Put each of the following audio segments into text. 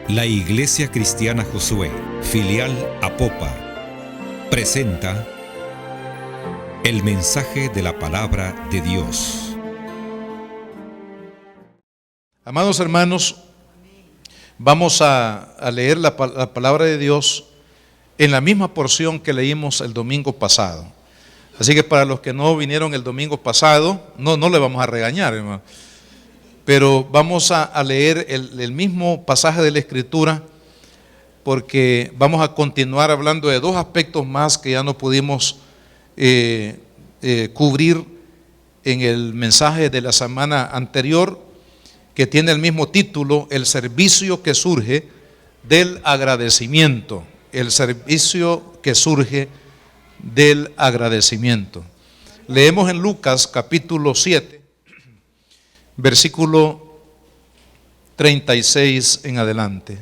La Iglesia Cristiana Josué, filial Apopa, presenta el mensaje de la palabra de Dios. Amados hermanos, vamos a leer la palabra de Dios en la misma porción que leímos el domingo pasado. Así que para los que no vinieron el domingo pasado, no le vamos a regañar, hermano. Pero vamos a leer el mismo pasaje de la Escritura, porque vamos a continuar hablando de dos aspectos más que ya no pudimos cubrir en el mensaje de la semana anterior, que tiene el mismo título: el servicio que surge del agradecimiento. El servicio que surge del agradecimiento. Leemos en Lucas capítulo 7, versículo 36 en adelante.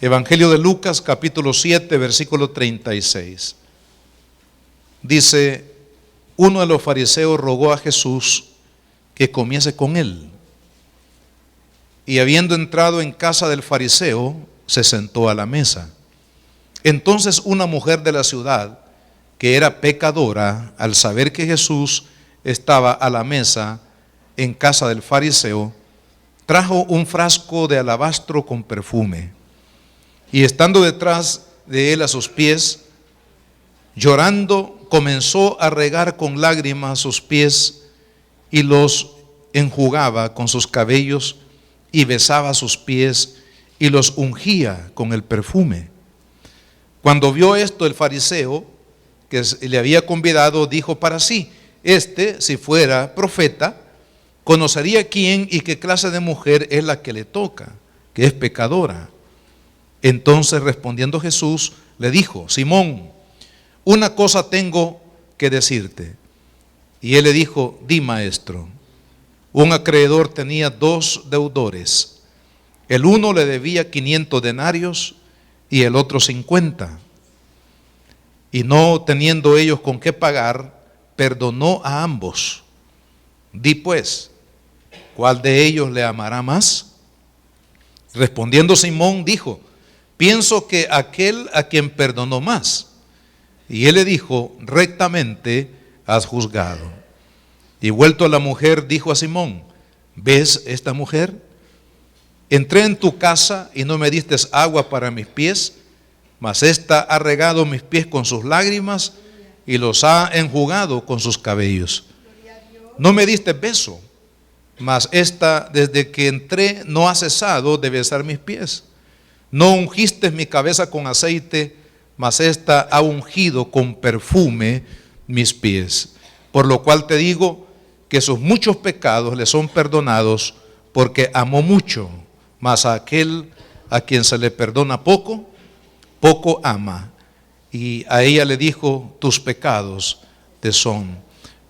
Evangelio de Lucas capítulo 7, versículo 36. Dice: uno de los fariseos rogó a Jesús que comiese con él. Y habiendo entrado en casa del fariseo, se sentó a la mesa. Entonces una mujer de la ciudad, que era pecadora, al saber que Jesús estaba a la mesa en casa del fariseo, trajo un frasco de alabastro con perfume, y estando detrás de él a sus pies, llorando, comenzó a regar con lágrimas sus pies y los enjugaba con sus cabellos, y besaba sus pies y los ungía con el perfume. Cuando vio esto, el fariseo que le había convidado dijo para sí: si fuera profeta, conocería quién y qué clase de mujer es la que le toca, que es pecadora. Entonces, respondiendo Jesús, le dijo: Simón, una cosa tengo que decirte. Y él le dijo: di, maestro. Un acreedor tenía dos deudores. El uno le debía 500 denarios y el otro 50. Y no teniendo ellos con qué pagar, perdonó a ambos. Di pues, ¿cuál de ellos le amará más? Respondiendo Simón dijo: pienso que aquel a quien perdonó más. Y él le dijo: rectamente has juzgado. Y vuelto a la mujer, dijo a Simón: ¿ves esta mujer? Entré en tu casa y no me diste agua para mis pies, mas ésta ha regado mis pies con sus lágrimas y los ha enjugado con sus cabellos. No me diste beso, mas ésta desde que entré no ha cesado de besar mis pies. No ungiste mi cabeza con aceite, mas ésta ha ungido con perfume mis pies. Por lo cual te digo que sus muchos pecados le son perdonados, porque amó mucho. Mas a aquel a quien se le perdona poco, poco ama. Y a ella le dijo: tus pecados te son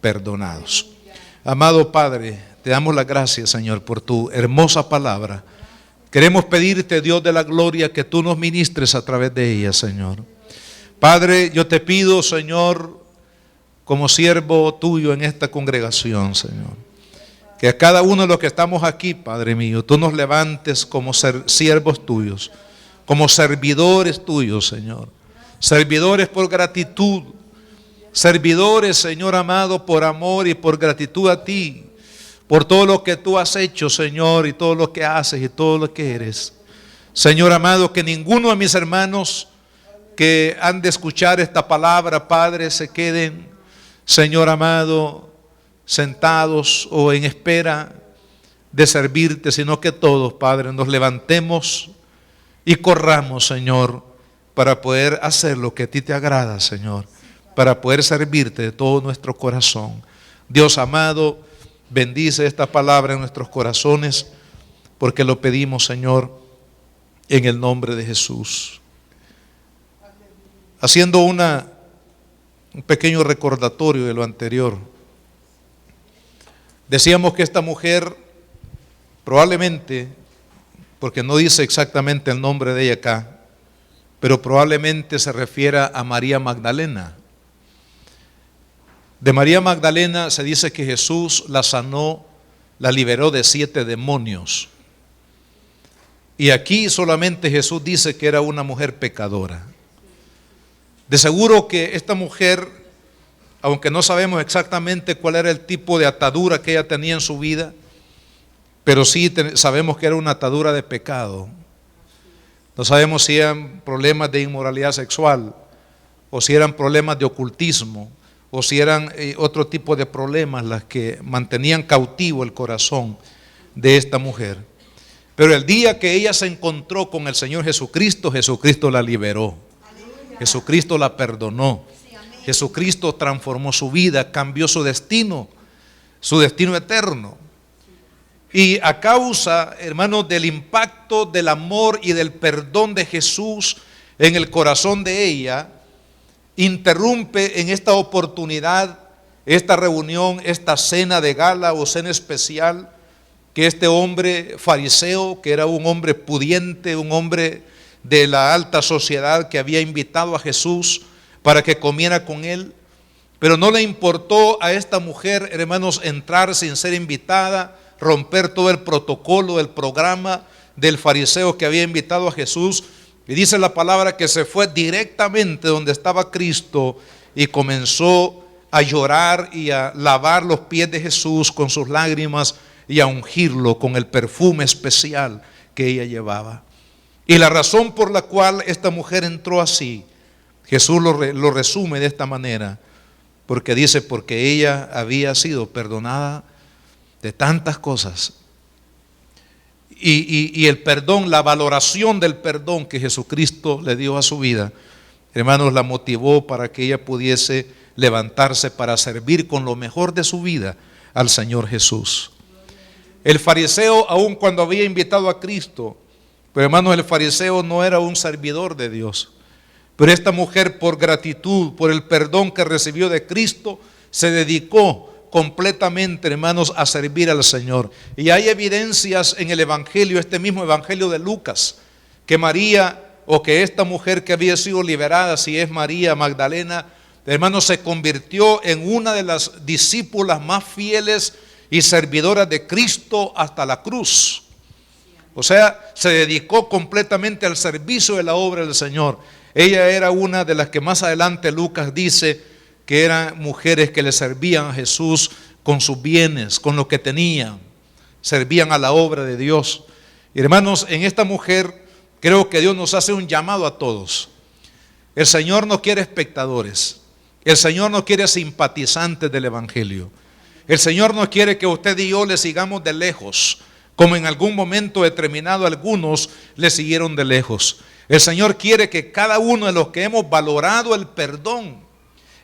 perdonados. Amado Padre, te damos las gracias, Señor, por tu hermosa palabra. Queremos pedirte, Dios de la gloria, que tú nos ministres a través de ella, Señor. Padre, yo te pido, Señor, como siervo tuyo en esta congregación, Señor, que a cada uno de los que estamos aquí, Padre mío, tú nos levantes como siervos tuyos, como servidores tuyos, Señor. Servidores por gratitud, servidores, Señor amado, por amor y por gratitud a ti, por todo lo que tú has hecho, Señor, y todo lo que haces y todo lo que eres. Señor amado, que ninguno de mis hermanos que han de escuchar esta palabra, Padre, se queden, Señor amado, sentados o en espera de servirte, sino que todos, Padre, nos levantemos y corramos, Señor, para poder hacer lo que a ti te agrada, Señor, para poder servirte de todo nuestro corazón. Dios amado, bendice esta palabra en nuestros corazones, porque lo pedimos, Señor, en el nombre de Jesús. Haciendo un pequeño recordatorio de lo anterior, decíamos que esta mujer probablemente, porque no dice exactamente el nombre de ella acá, pero probablemente se refiera a María Magdalena. De María Magdalena se dice que Jesús la sanó, la liberó de 7 demonios. Y aquí solamente Jesús dice que era una mujer pecadora. De seguro que esta mujer, aunque no sabemos exactamente cuál era el tipo de atadura que ella tenía en su vida, pero sí sabemos que era una atadura de pecado. No sabemos si eran problemas de inmoralidad sexual, o si eran problemas de ocultismo, o si eran otro tipo de problemas las que mantenían cautivo el corazón de esta mujer. Pero el día que ella se encontró con el Señor Jesucristo, Jesucristo la liberó. Jesucristo la perdonó. Jesucristo transformó su vida, cambió su destino eterno. Y a causa, hermanos, del impacto del amor y del perdón de Jesús en el corazón de ella, interrumpe en esta oportunidad, esta reunión, esta cena de gala o cena especial, que este hombre fariseo, que era un hombre pudiente, un hombre de la alta sociedad, que había invitado a Jesús para que comiera con él, pero no le importó a esta mujer, hermanos, entrar sin ser invitada, romper todo el protocolo, el programa del fariseo que había invitado a Jesús. Y dice la palabra que se fue directamente donde estaba Cristo y comenzó a llorar y a lavar los pies de Jesús con sus lágrimas y a ungirlo con el perfume especial que ella llevaba. Y la razón por la cual esta mujer entró así, Jesús lo resume de esta manera, porque dice, porque ella había sido perdonada de tantas cosas. Y el perdón, la valoración del perdón que Jesucristo le dio a su vida, hermanos, la motivó para que ella pudiese levantarse para servir con lo mejor de su vida al Señor Jesús. El fariseo, aun cuando había invitado a Cristo, pero hermanos, el fariseo no era un servidor de Dios. Pero esta mujer, por gratitud, por el perdón que recibió de Cristo, se dedicó completamente, hermanos, a servir al Señor. Y hay evidencias en el Evangelio, este mismo Evangelio de Lucas, que María, o que esta mujer que había sido liberada, si es María Magdalena, hermanos, se convirtió en una de las discípulas más fieles y servidoras de Cristo hasta la cruz. O sea, se dedicó completamente al servicio de la obra del Señor. Ella era una de las que más adelante Lucas dice que eran mujeres que le servían a Jesús con sus bienes, con lo que tenían, servían a la obra de Dios. Y hermanos, en esta mujer creo que Dios nos hace un llamado a todos. El Señor no quiere espectadores, el Señor no quiere simpatizantes del Evangelio. El Señor no quiere que usted y yo le sigamos de lejos, como en algún momento determinado algunos le siguieron de lejos. El Señor quiere que cada uno de los que hemos valorado el perdón,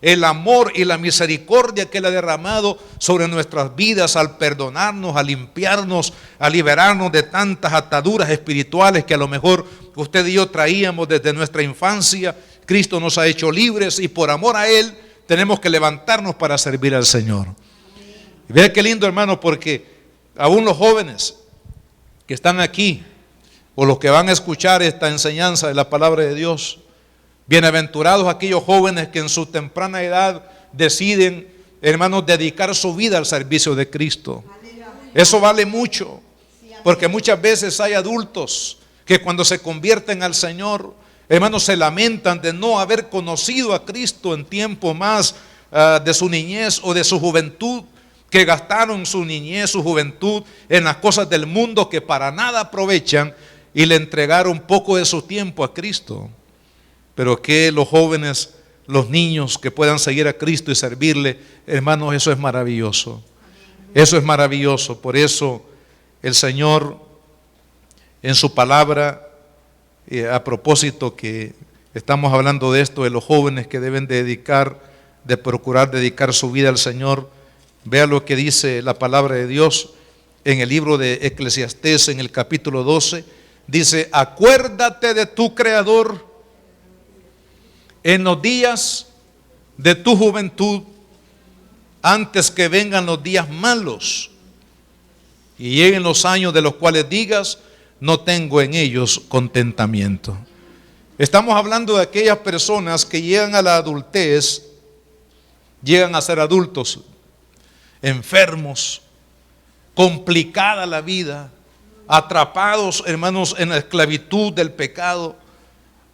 el amor y la misericordia que Él ha derramado sobre nuestras vidas al perdonarnos, a limpiarnos, a liberarnos de tantas ataduras espirituales que a lo mejor usted y yo traíamos desde nuestra infancia. Cristo nos ha hecho libres y por amor a Él tenemos que levantarnos para servir al Señor. Y vea qué lindo, hermano, porque aún los jóvenes que están aquí o los que van a escuchar esta enseñanza de la palabra de Dios, bienaventurados aquellos jóvenes que en su temprana edad deciden, hermanos, dedicar su vida al servicio de Cristo. Eso vale mucho, porque muchas veces hay adultos que cuando se convierten al Señor, hermanos, se lamentan de no haber conocido a Cristo en tiempo más de su niñez o de su juventud, que gastaron su niñez, su juventud en las cosas del mundo que para nada aprovechan y le entregaron poco de su tiempo a Cristo. Pero que los jóvenes, los niños que puedan seguir a Cristo y servirle, hermanos, eso es maravilloso. Eso es maravilloso. Por eso el Señor en su palabra, a propósito que estamos hablando de esto, de los jóvenes que deben de procurar dedicar su vida al Señor, vea lo que dice la palabra de Dios en el libro de Eclesiastés, en el capítulo 12, dice: acuérdate de tu Creador en los días de tu juventud, antes que vengan los días malos y lleguen los años de los cuales digas, no tengo en ellos contentamiento. Estamos hablando de aquellas personas que llegan a la adultez, llegan a ser adultos, enfermos, complicada la vida, atrapados, hermanos, en la esclavitud del pecado,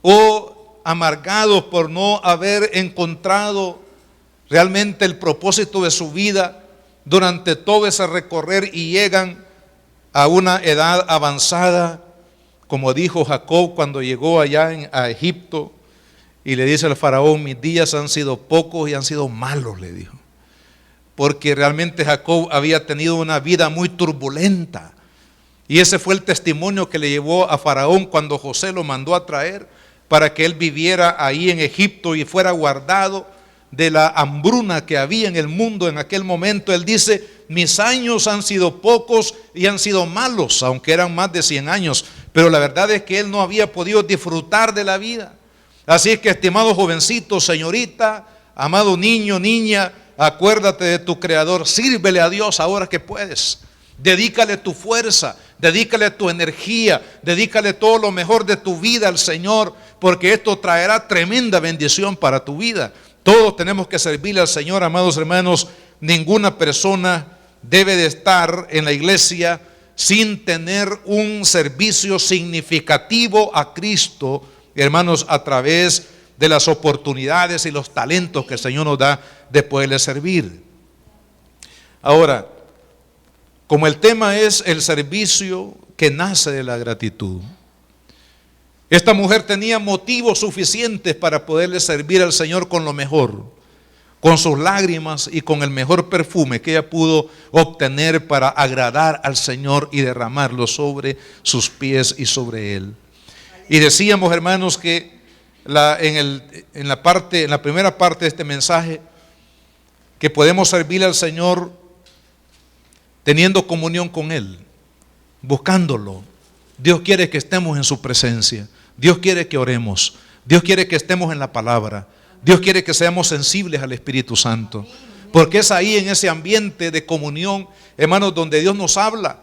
o amargados por no haber encontrado realmente el propósito de su vida durante todo ese recorrer y llegan a una edad avanzada, como dijo Jacob cuando llegó allá a Egipto y le dice al faraón: mis días han sido pocos y han sido malos, le dijo, porque realmente Jacob había tenido una vida muy turbulenta. Y ese fue el testimonio que le llevó a Faraón cuando José lo mandó a traer para que él viviera ahí en Egipto y fuera guardado de la hambruna que había en el mundo en aquel momento. Él dice: mis años han sido pocos y han sido malos, aunque eran más de 100 años. Pero la verdad es que él no había podido disfrutar de la vida. Así es que, estimado jovencito, señorita, amado niño, niña, acuérdate de tu Creador, sírvele a Dios ahora que puedes. Dedícale tu fuerza, dedícale tu energía, dedícale todo lo mejor de tu vida al Señor, porque esto traerá tremenda bendición para tu vida. Todos tenemos que servirle al Señor, amados hermanos. Ninguna persona debe de estar en la iglesia sin tener un servicio significativo a Cristo, hermanos, a través de las oportunidades y los talentos que el Señor nos da de poderle servir. Ahora, como el tema es el servicio que nace de la gratitud, esta mujer tenía motivos suficientes para poderle servir al Señor con lo mejor, con sus lágrimas y con el mejor perfume que ella pudo obtener para agradar al Señor y derramarlo sobre sus pies y sobre Él. Y decíamos, hermanos, que en la primera parte de este mensaje, que podemos servir al Señor teniendo comunión con Él, buscándolo. Dios quiere que estemos en su presencia. Dios quiere que oremos. Dios quiere que estemos en la palabra. Dios quiere que seamos sensibles al Espíritu Santo. Porque es ahí, en ese ambiente de comunión, hermanos, donde Dios nos habla.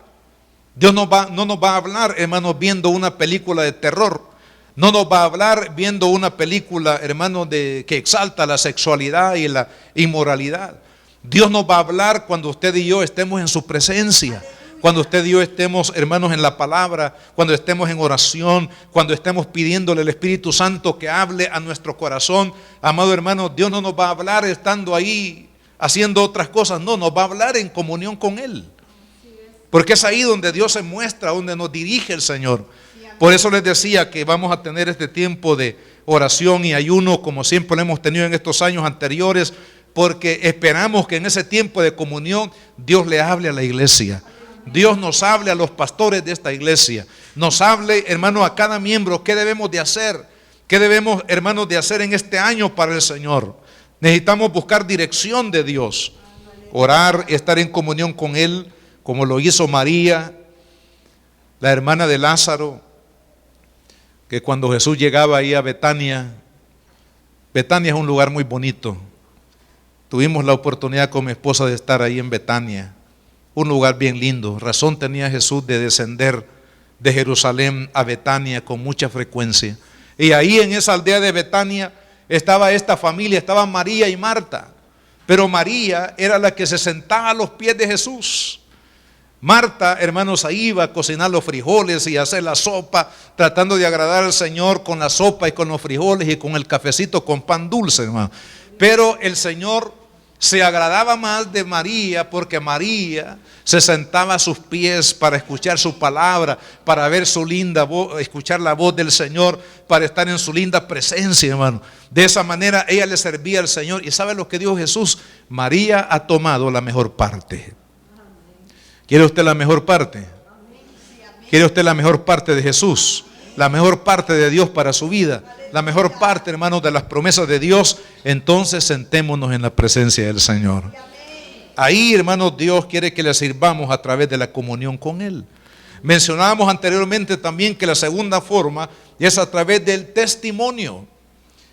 Dios no nos va a hablar, hermanos, viendo una película de terror. No nos va a hablar viendo una película, hermanos, que exalta la sexualidad y la inmoralidad. Dios nos va a hablar cuando usted y yo estemos en su presencia, cuando usted y yo estemos, hermanos, en la palabra, cuando estemos en oración, cuando estemos pidiéndole al Espíritu Santo que hable a nuestro corazón. Amado hermano, Dios no nos va a hablar estando ahí haciendo otras cosas, no, nos va a hablar en comunión con Él, porque es ahí donde Dios se muestra, donde nos dirige el Señor. Por eso les decía que vamos a tener este tiempo de oración y ayuno como siempre lo hemos tenido en estos años anteriores, porque esperamos que en ese tiempo de comunión Dios le hable a la iglesia. Dios nos hable a los pastores de esta iglesia. Nos hable, hermano, a cada miembro qué debemos de hacer. ¿Qué debemos, hermanos, de hacer en este año para el Señor? Necesitamos buscar dirección de Dios. Orar, estar en comunión con Él, como lo hizo María, la hermana de Lázaro, que cuando Jesús llegaba ahí a Betania, Betania es un lugar muy bonito. Tuvimos la oportunidad con mi esposa de estar ahí en Betania, un lugar bien lindo. Razón tenía Jesús de descender de Jerusalén a Betania con mucha frecuencia. Y ahí en esa aldea de Betania estaba esta familia, estaban María y Marta. Pero María era la que se sentaba a los pies de Jesús. Marta, hermanos, ahí iba a cocinar los frijoles y a hacer la sopa, tratando de agradar al Señor con la sopa y con los frijoles y con el cafecito con pan dulce, hermano. Pero el Señor se agradaba más de María, porque María se sentaba a sus pies para escuchar su palabra, para ver su linda voz, escuchar la voz del Señor, para estar en su linda presencia, hermano. De esa manera ella le servía al Señor. ¿Y sabe lo que dijo Jesús? María ha tomado la mejor parte. ¿Quiere usted la mejor parte? ¿Quiere usted la mejor parte de Jesús? La mejor parte de Dios para su vida, la mejor parte, hermanos, de las promesas de Dios. Entonces sentémonos en la presencia del Señor. Ahí, hermanos, Dios quiere que le sirvamos a través de la comunión con Él. Mencionábamos anteriormente también que la segunda forma es a través del testimonio.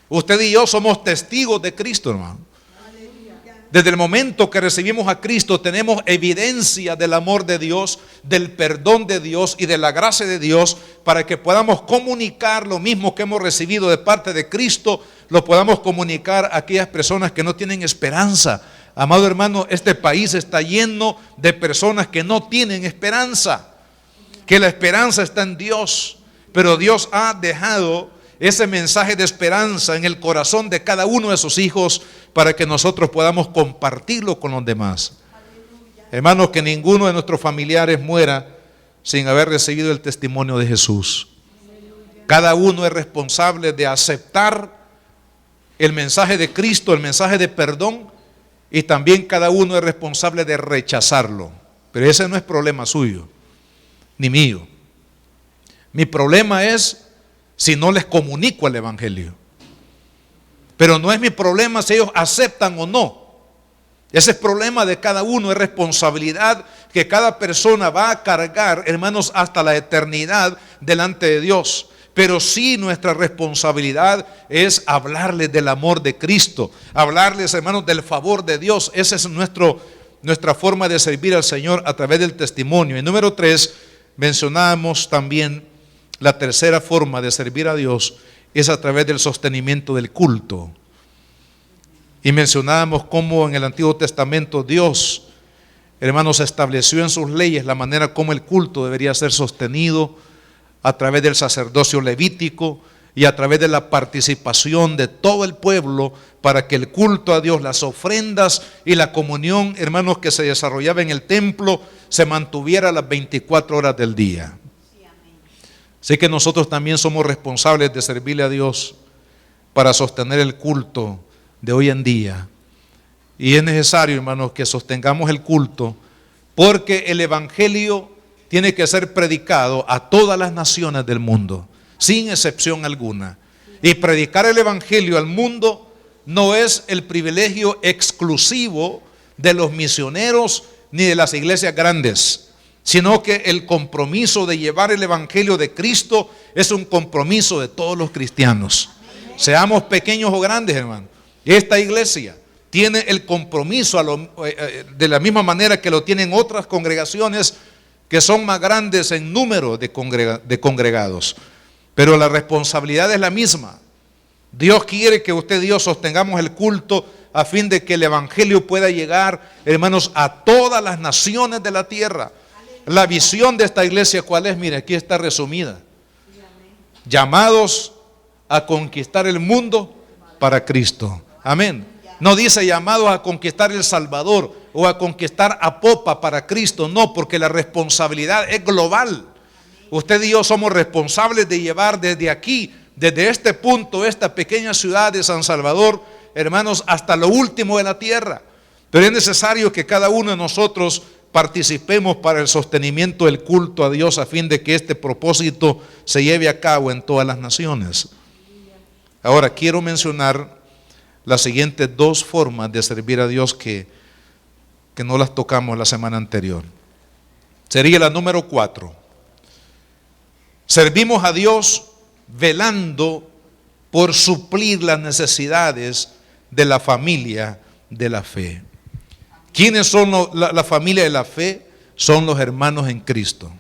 Usted y yo somos testigos de Cristo, hermano. Desde el momento que recibimos a Cristo tenemos evidencia del amor de Dios, del perdón de Dios y de la gracia de Dios, para que podamos comunicar lo mismo que hemos recibido de parte de Cristo, lo podamos comunicar a aquellas personas que no tienen esperanza. Amado hermano, este país está lleno de personas que no tienen esperanza. que la esperanza está en Dios, pero Dios ha dejado ese mensaje de esperanza en el corazón de cada uno de sus hijos para que nosotros podamos compartirlo con los demás. Hermanos, que ninguno de nuestros familiares muera sin haber recibido el testimonio de Jesús. Cada uno es responsable de aceptar el mensaje de Cristo, el mensaje de perdón, y también cada uno es responsable de rechazarlo. Pero ese no es problema suyo, ni mío. Mi problema es si no les comunico el evangelio. Pero no es mi problema si ellos aceptan o no. Ese es problema de cada uno, es responsabilidad que cada persona va a cargar, hermanos, hasta la eternidad delante de Dios. Pero sí, nuestra responsabilidad es hablarles del amor de Cristo, hablarles, hermanos, del favor de Dios. Esa es nuestra forma de servir al Señor a través del testimonio. Y número 3, mencionábamos también la tercera forma de servir a Dios es a través del sostenimiento del culto. Y mencionábamos cómo en el Antiguo Testamento Dios, hermanos, estableció en sus leyes la manera como el culto debería ser sostenido a través del sacerdocio levítico y a través de la participación de todo el pueblo para que el culto a Dios, las ofrendas y la comunión, hermanos, que se desarrollaba en el templo se mantuviera las 24 horas del día. Así que nosotros también somos responsables de servirle a Dios para sostener el culto de hoy en día. Y es necesario, hermanos, que sostengamos el culto porque el evangelio tiene que ser predicado a todas las naciones del mundo, sin excepción alguna. Y predicar el evangelio al mundo no es el privilegio exclusivo de los misioneros ni de las iglesias grandes, sino que el compromiso de llevar el evangelio de Cristo es un compromiso de todos los cristianos. Seamos pequeños o grandes, hermano. Esta iglesia tiene el compromiso de la misma manera que lo tienen otras congregaciones que son más grandes en número de congregados. Pero la responsabilidad es la misma. Dios quiere que usted y yo sostengamos el culto a fin de que el evangelio pueda llegar, hermanos, a todas las naciones de la tierra. La visión de esta iglesia, ¿cuál es? Mire, aquí está resumida. Llamados a conquistar el mundo para Cristo. Amén. No dice llamados a conquistar El Salvador o a conquistar Apopa para Cristo. No, porque la responsabilidad es global. Usted y yo somos responsables de llevar desde aquí, desde este punto, esta pequeña ciudad de San Salvador, hermanos, hasta lo último de la tierra. Pero es necesario que cada uno de nosotros participemos para el sostenimiento del culto a Dios a fin de que este propósito se lleve a cabo en todas las naciones. Ahora quiero mencionar las siguientes dos formas de servir a Dios que no las tocamos la semana anterior. Sería la número 4. Servimos a Dios velando por suplir las necesidades de la familia de la fe. ¿Quiénes son la familia de la fe? Son los hermanos en Cristo.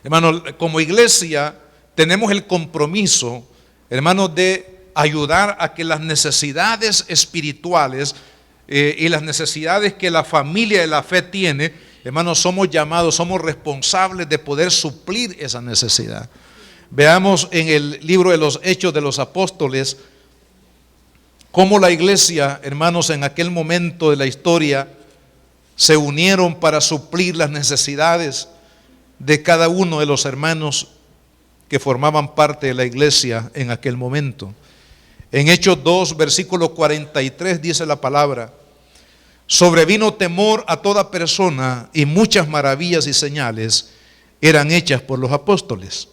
Hermanos, como iglesia tenemos el compromiso, hermanos, de ayudar a que las necesidades espirituales y las necesidades que la familia de la fe tiene, hermanos, somos llamados, somos responsables de poder suplir esa necesidad. Veamos en el libro de los Hechos de los Apóstoles cómo la iglesia, hermanos, en aquel momento de la historia se unieron para suplir las necesidades de cada uno de los hermanos que formaban parte de la iglesia en aquel momento. En Hechos 2, versículo 43 dice la palabra: sobrevino temor a toda persona y muchas maravillas y señales eran hechas por los apóstoles.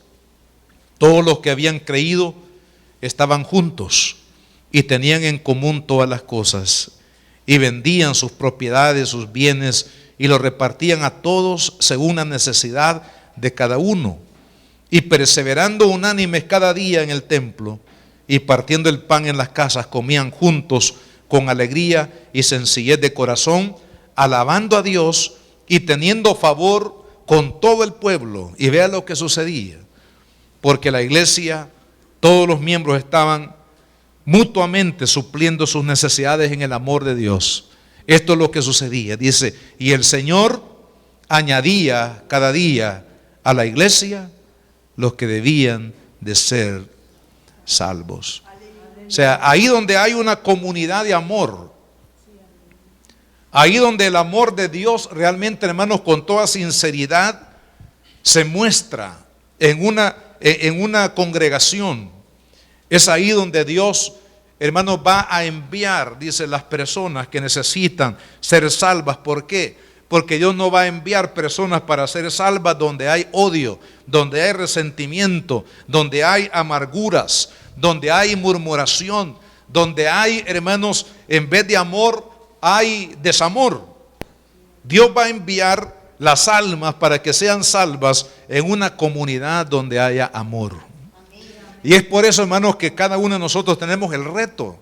Todos los que habían creído estaban juntos y tenían en común todas las cosas y vendían sus propiedades, sus bienes y los repartían a todos según la necesidad de cada uno. Y perseverando unánimes cada día en el templo y partiendo el pan en las casas, comían juntos con alegría y sencillez de corazón, alabando a Dios y teniendo favor con todo el pueblo. Y vea lo que sucedía, porque la iglesia, todos los miembros estaban mutuamente supliendo sus necesidades en el amor de Dios. Esto es lo que sucedía. Dice, y el Señor añadía cada día a la iglesia los que debían de ser salvos. O sea, ahí donde hay una comunidad de amor, ahí donde el amor de Dios realmente, hermanos, con toda sinceridad se muestra en una congregación, es ahí donde Dios, hermanos, va a enviar, dice, las personas que necesitan ser salvas. ¿Por qué? Porque Dios no va a enviar personas para ser salvas donde hay odio, donde hay resentimiento, donde hay amarguras, donde hay murmuración, donde hay, hermanos, en vez de amor, hay desamor. Dios va a enviar las almas para que sean salvas en una comunidad donde haya amor. Y es por eso, hermanos, que cada uno de nosotros tenemos el reto,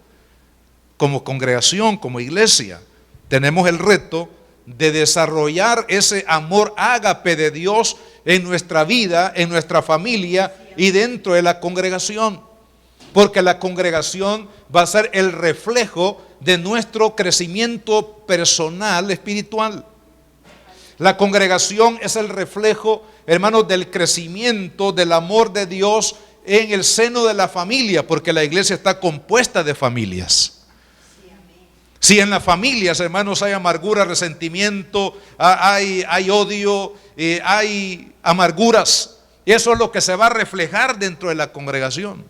como congregación, como iglesia, tenemos el reto de desarrollar ese amor ágape de Dios en nuestra vida, en nuestra familia y dentro de la congregación. Porque la congregación va a ser el reflejo de nuestro crecimiento personal, espiritual. La congregación es el reflejo, hermanos, del crecimiento, del amor de Dios en el seno de la familia, porque la iglesia está compuesta de familias. Si en las familias, hermanos, hay amargura, resentimiento, hay odio, hay amarguras, eso es lo que se va a reflejar dentro de la congregación.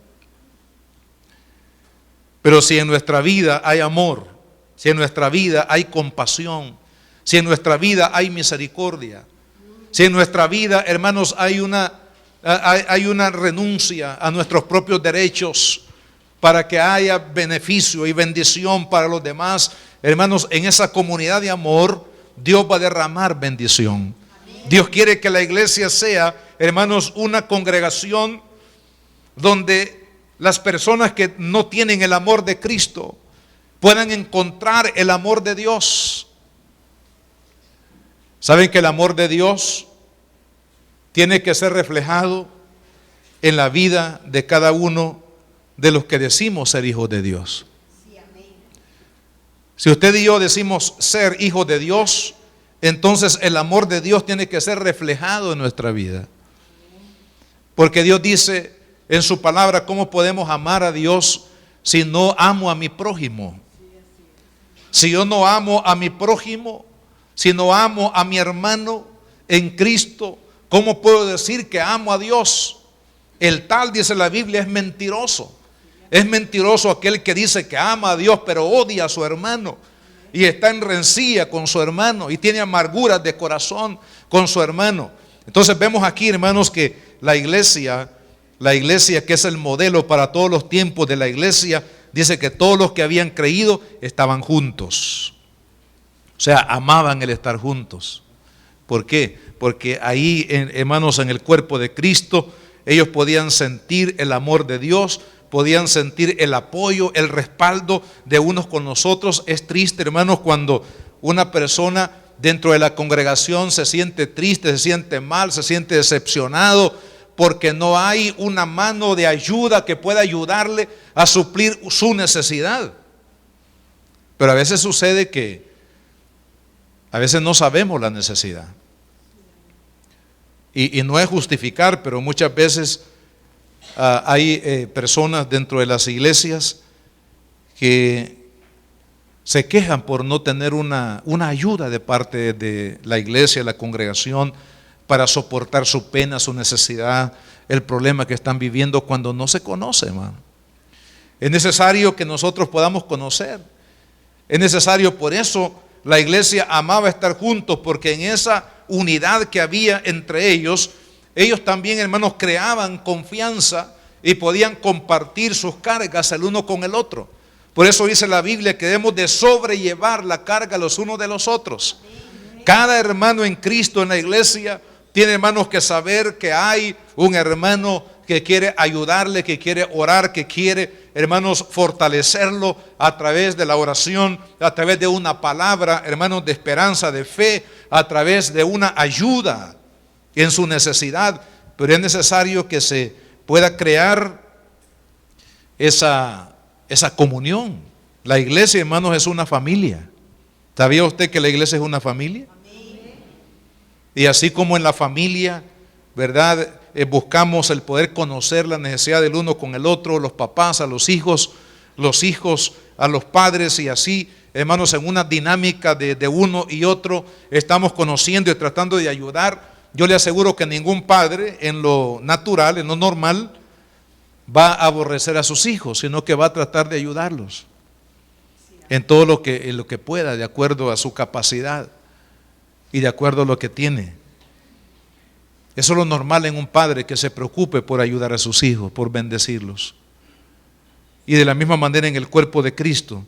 Pero si en nuestra vida hay amor, si en nuestra vida hay compasión, si en nuestra vida hay misericordia, si en nuestra vida, hermanos, hay una renuncia a nuestros propios derechos para que haya beneficio y bendición para los demás, hermanos, en esa comunidad de amor, Dios va a derramar bendición. Dios quiere que la iglesia sea, hermanos, una congregación donde las personas que no tienen el amor de Cristo puedan encontrar el amor de Dios. ¿Saben que el amor de Dios tiene que ser reflejado en la vida de cada uno de los que decimos ser hijos de Dios? Si usted y yo decimos ser hijos de Dios, entonces el amor de Dios tiene que ser reflejado en nuestra vida. Porque Dios dice en su palabra, ¿cómo podemos amar a Dios si no amo a mi prójimo? Si yo no amo a mi prójimo, si no amo a mi hermano en Cristo, ¿cómo puedo decir que amo a Dios? El tal, dice la Biblia, es mentiroso. Es mentiroso aquel que dice que ama a Dios, pero odia a su hermano y está en rencilla con su hermano y tiene amarguras de corazón con su hermano. Entonces vemos aquí, hermanos, que la iglesia que es el modelo para todos los tiempos de la iglesia, dice que todos los que habían creído estaban juntos. O sea, amaban el estar juntos. ¿Por qué? Porque ahí, hermanos, en el cuerpo de Cristo, ellos podían sentir el amor de Dios, podían sentir el apoyo, el respaldo de unos con nosotros. Es triste, hermanos, cuando una persona dentro de la congregación se siente triste, se siente mal, se siente decepcionado, porque no hay una mano de ayuda que pueda ayudarle a suplir su necesidad. Pero a veces sucede que a veces no sabemos la necesidad. Y no es justificar, pero muchas veces hay personas dentro de las iglesias que se quejan por no tener una ayuda de parte de la iglesia, la congregación, para soportar su pena, su necesidad, el problema que están viviendo cuando no se conoce, hermano. Es necesario que nosotros podamos conocer. Es necesario, por eso la iglesia amaba estar juntos, porque en esa unidad que había entre ellos también, hermanos, creaban confianza y podían compartir sus cargas el uno con el otro. Por eso dice la Biblia que debemos de sobrellevar la carga los unos de los otros. Cada hermano en Cristo en la iglesia tiene, hermanos, que saber que hay un hermano que quiere ayudarle, que quiere orar, que quiere, hermanos, fortalecerlo a través de la oración, a través de una palabra, hermanos, de esperanza, de fe, a través de una ayuda en su necesidad. Pero es necesario que se pueda crear esa comunión. La iglesia, hermanos, es una familia. ¿Sabía usted que la iglesia es una familia? Y así como en la familia, ¿verdad? Buscamos el poder conocer la necesidad del uno con el otro, los papás a los hijos a los padres, y así, hermanos, en una dinámica de uno y otro, estamos conociendo y tratando de ayudar. Yo le aseguro que ningún padre en lo natural, en lo normal, va a aborrecer a sus hijos, sino que va a tratar de ayudarlos en todo lo que pueda, de acuerdo a su capacidad y de acuerdo a lo que tiene. Eso es lo normal en un padre, que se preocupe por ayudar a sus hijos, por bendecirlos. Y de la misma manera en el cuerpo de Cristo,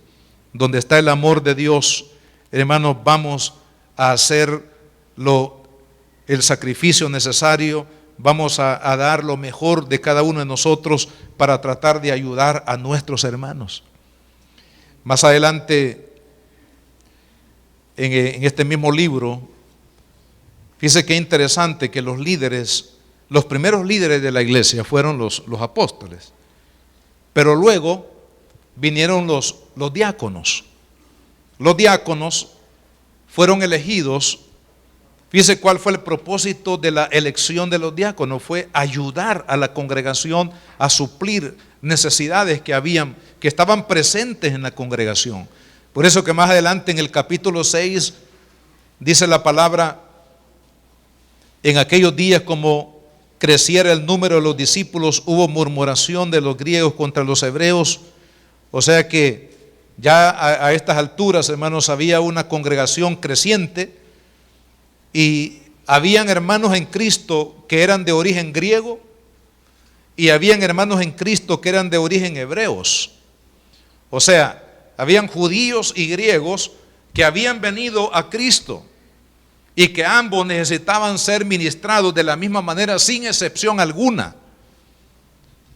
donde está el amor de Dios, hermanos, vamos a hacer el sacrificio necesario, vamos a dar lo mejor de cada uno de nosotros para tratar de ayudar a nuestros hermanos. Más adelante, en este mismo libro, fíjese qué interesante que los primeros líderes de la iglesia fueron los apóstoles, pero luego vinieron los diáconos. Los diáconos fueron elegidos. Fíjese cuál fue el propósito de la elección de los diáconos: fue ayudar a la congregación a suplir necesidades que estaban presentes en la congregación. Por eso que más adelante en el capítulo 6 dice la palabra: en aquellos días, como creciera el número de los discípulos, hubo murmuración de los griegos contra los hebreos. O sea que ya a estas alturas, hermanos, había una congregación creciente, y habían hermanos en Cristo que eran de origen griego, y habían hermanos en Cristo que eran de origen hebreos. O sea, habían judíos y griegos que habían venido a Cristo, y que ambos necesitaban ser ministrados de la misma manera, sin excepción alguna.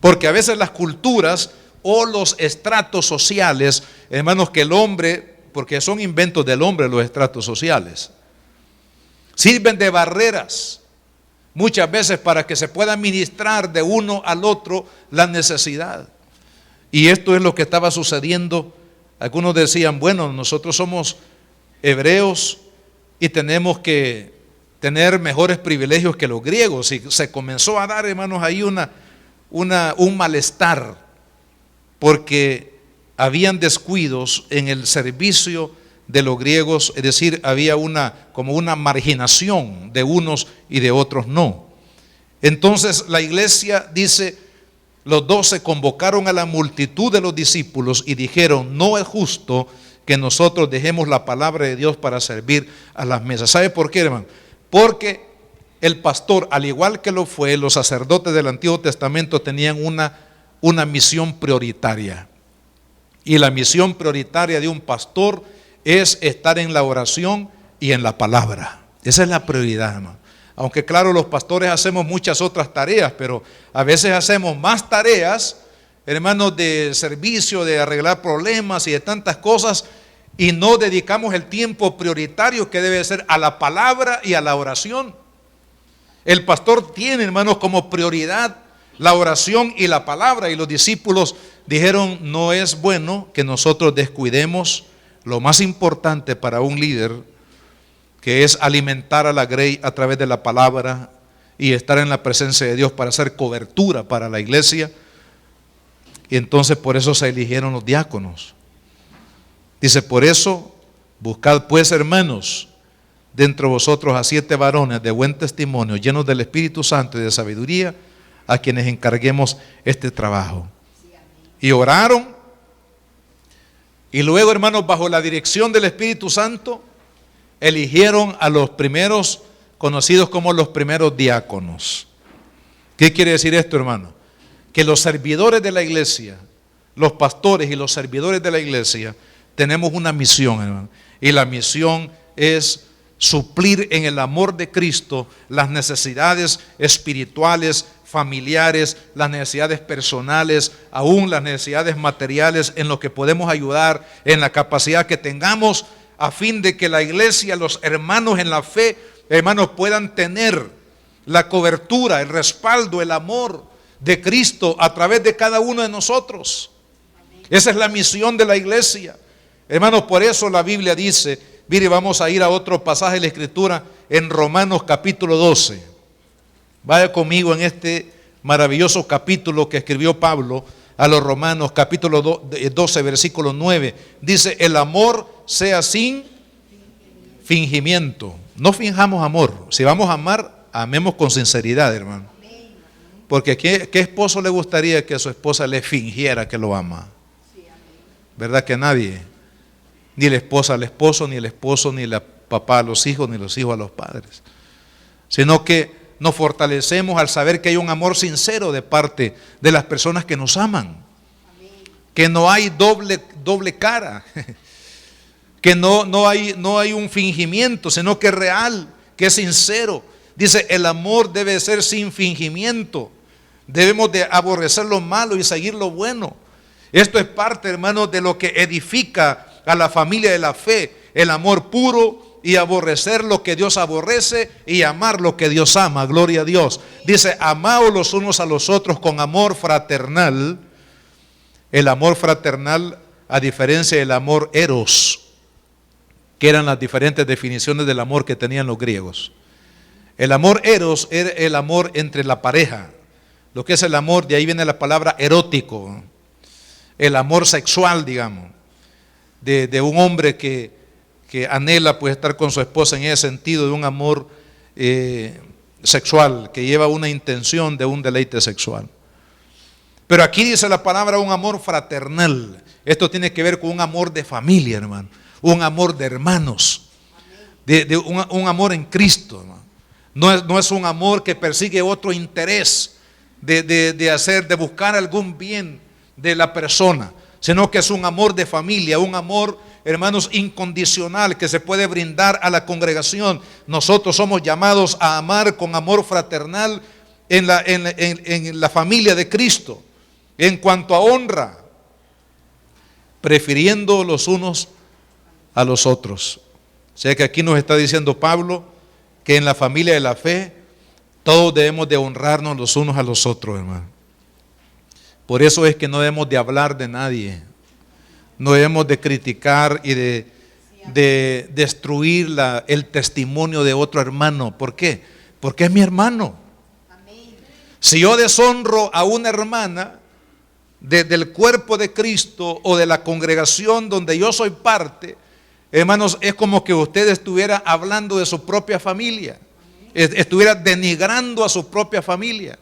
Porque a veces las culturas o los estratos sociales, hermanos, que el hombre, porque son inventos del hombre los estratos sociales, sirven de barreras muchas veces para que se pueda ministrar de uno al otro la necesidad. Y esto es lo que estaba sucediendo. Algunos decían: bueno, nosotros somos hebreos y tenemos que tener mejores privilegios que los griegos. Y se comenzó a dar, hermanos, ahí un malestar, porque habían descuidos en el servicio de los griegos, es decir, había como una marginación de unos y de otros no. Entonces la iglesia dice: los 12 convocaron a la multitud de los discípulos y dijeron: no es justo que nosotros dejemos la palabra de Dios para servir a las mesas. ¿Sabe por qué, hermano? Porque el pastor, al igual que lo fue los sacerdotes del Antiguo Testamento, tenían una misión prioritaria. Y la misión prioritaria de un pastor es estar en la oración y en la palabra. Esa es la prioridad, hermano. Aunque claro, los pastores hacemos muchas otras tareas, pero a veces hacemos más tareas, hermanos, de servicio, de arreglar problemas y de tantas cosas, y no dedicamos el tiempo prioritario que debe ser a la palabra y a la oración. El pastor tiene, hermanos, como prioridad la oración y la palabra, y los discípulos dijeron: no es bueno que nosotros descuidemos lo más importante para un líder, que es alimentar a la grey a través de la palabra y estar en la presencia de Dios para hacer cobertura para la iglesia. Y entonces por eso se eligieron los diáconos. Dice: por eso buscad pues, hermanos, dentro de vosotros a 7 varones de buen testimonio, llenos del Espíritu Santo y de sabiduría, a quienes encarguemos este trabajo. Y oraron, y luego, hermanos, bajo la dirección del Espíritu Santo, eligieron a los primeros, conocidos como los primeros diáconos. ¿Qué quiere decir esto, hermano? Que los servidores de la iglesia, los pastores y los servidores de la iglesia, tenemos una misión, hermano. Y la misión es suplir en el amor de Cristo las necesidades espirituales, familiares, las necesidades personales, aún las necesidades materiales, en lo que podemos ayudar, en la capacidad que tengamos, a fin de que la iglesia, los hermanos en la fe, hermanos, puedan tener la cobertura, el respaldo, el amor de Cristo a través de cada uno de nosotros. Esa es la misión de la iglesia, hermanos. Por eso la Biblia dice, mire, vamos a ir a otro pasaje de la Escritura en Romanos capítulo 12. Vaya conmigo en este maravilloso capítulo que escribió Pablo a los Romanos, capítulo 12, versículo 9. Dice, el amor sea sin fingimiento. No finjamos amor. Si vamos a amar, amemos con sinceridad, hermano. Porque ¿qué esposo le gustaría que a su esposa le fingiera que lo ama? ¿Verdad que nadie? Ni la esposa al esposo, ni el esposo, ni la papá a los hijos, ni los hijos a los padres. Sino que nos fortalecemos al saber que hay un amor sincero de parte de las personas que nos aman. Que no hay doble cara. Que no hay un fingimiento, sino que es real, que es sincero. Dice, el amor debe ser sin fingimiento. Debemos de aborrecer lo malo y seguir lo bueno. Esto es parte, hermanos, de lo que edifica a la familia de la fe. El amor puro y aborrecer lo que Dios aborrece y amar lo que Dios ama. Gloria a Dios. Dice, amaos los unos a los otros con amor fraternal. El amor fraternal, a diferencia del amor eros, que eran las diferentes definiciones del amor que tenían los griegos. El amor eros era el amor entre la pareja. Lo que es el amor, de ahí viene la palabra erótico. El amor sexual, digamos, de un hombre que anhela pues estar con su esposa en ese sentido de un amor sexual, que lleva una intención de un deleite sexual. Pero aquí dice la palabra un amor fraternal. Esto tiene que ver con un amor de familia, hermano, un amor de hermanos, un amor en Cristo, hermano. No es un amor que persigue otro interés de buscar algún bien de la persona, sino que es un amor de familia, un amor, hermanos, incondicional que se puede brindar a la congregación. Nosotros somos llamados a amar con amor fraternal en la familia de Cristo. En cuanto a honra, prefiriendo los unos a los otros. O sea que aquí nos está diciendo Pablo que en la familia de la fe todos debemos de honrarnos los unos a los otros, hermano. Por eso es que no debemos de hablar de nadie, no debemos de criticar y de destruir el testimonio de otro hermano. ¿Por qué? Porque es mi hermano. Si yo deshonro a una hermana del cuerpo de Cristo o de la congregación donde yo soy parte, hermanos, es como que usted estuviera hablando de su propia familia, estuviera denigrando a su propia familia,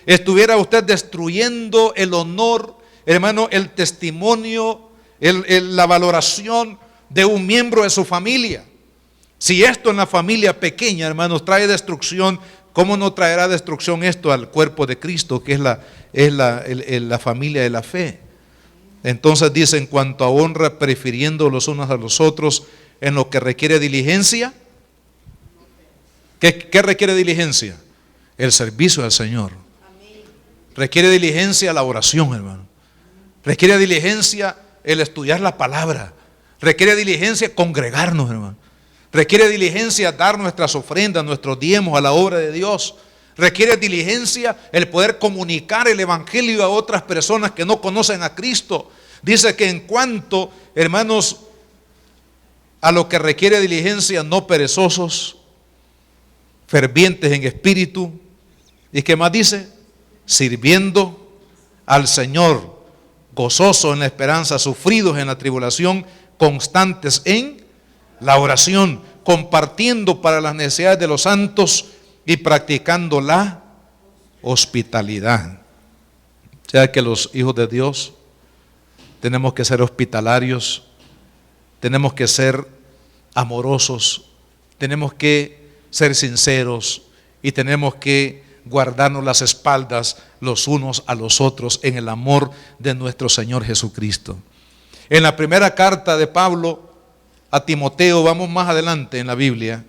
estuviera usted destruyendo el honor, hermano, el testimonio, la valoración de un miembro de su familia. Si esto en la familia pequeña, hermanos, trae destrucción, ¿cómo no traerá destrucción esto al cuerpo de Cristo, que es la familia de la fe? Entonces dice, en cuanto a honra, prefiriendo los unos a los otros en lo que requiere diligencia. ¿Qué requiere diligencia? El servicio al Señor. Requiere diligencia la oración, hermano. Requiere diligencia el estudiar la palabra. Requiere diligencia congregarnos, hermano. Requiere diligencia dar nuestras ofrendas, nuestros diezmos a la obra de Dios. Requiere diligencia el poder comunicar el evangelio a otras personas que no conocen a Cristo. Dice que en cuanto, hermanos, a lo que requiere diligencia, no perezosos, fervientes en espíritu. ¿Y qué más dice? Sirviendo al Señor, gozosos en la esperanza, sufridos en la tribulación, constantes en la oración, compartiendo para las necesidades de los santos y practicando la hospitalidad. O sea que los hijos de Dios tenemos que ser hospitalarios, tenemos que ser amorosos, tenemos que ser sinceros y tenemos que guardarnos las espaldas los unos a los otros en el amor de nuestro Señor Jesucristo. En la primera carta de Pablo a Timoteo, vamos más adelante en la Biblia,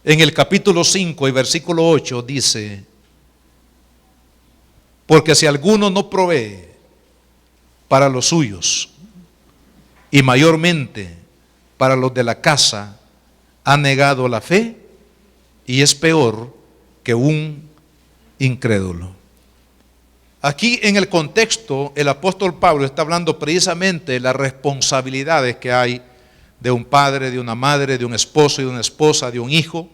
en el capítulo 5 y versículo 8 dice: porque si alguno no provee para los suyos y mayormente para los de la casa, ha negado la fe y es peor que un incrédulo. Aquí en el contexto el apóstol Pablo está hablando precisamente de las responsabilidades que hay de un padre, de una madre, de un esposo y de una esposa, de un hijo,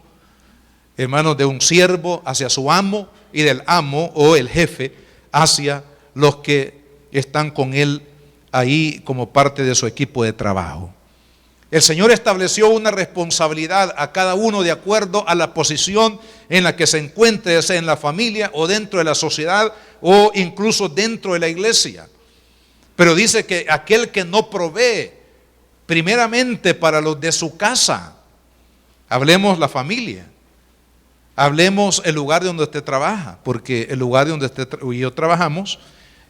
hermanos, de un siervo hacia su amo y del amo o el jefe hacia los que están con él ahí como parte de su equipo de trabajo. El Señor estableció una responsabilidad a cada uno de acuerdo a la posición en la que se encuentre, ya sea en la familia o dentro de la sociedad o incluso dentro de la iglesia. Pero dice que aquel que no provee primeramente para los de su casa, hablemos la familia, hablemos el lugar de donde usted trabaja, porque el lugar de donde usted y yo trabajamos,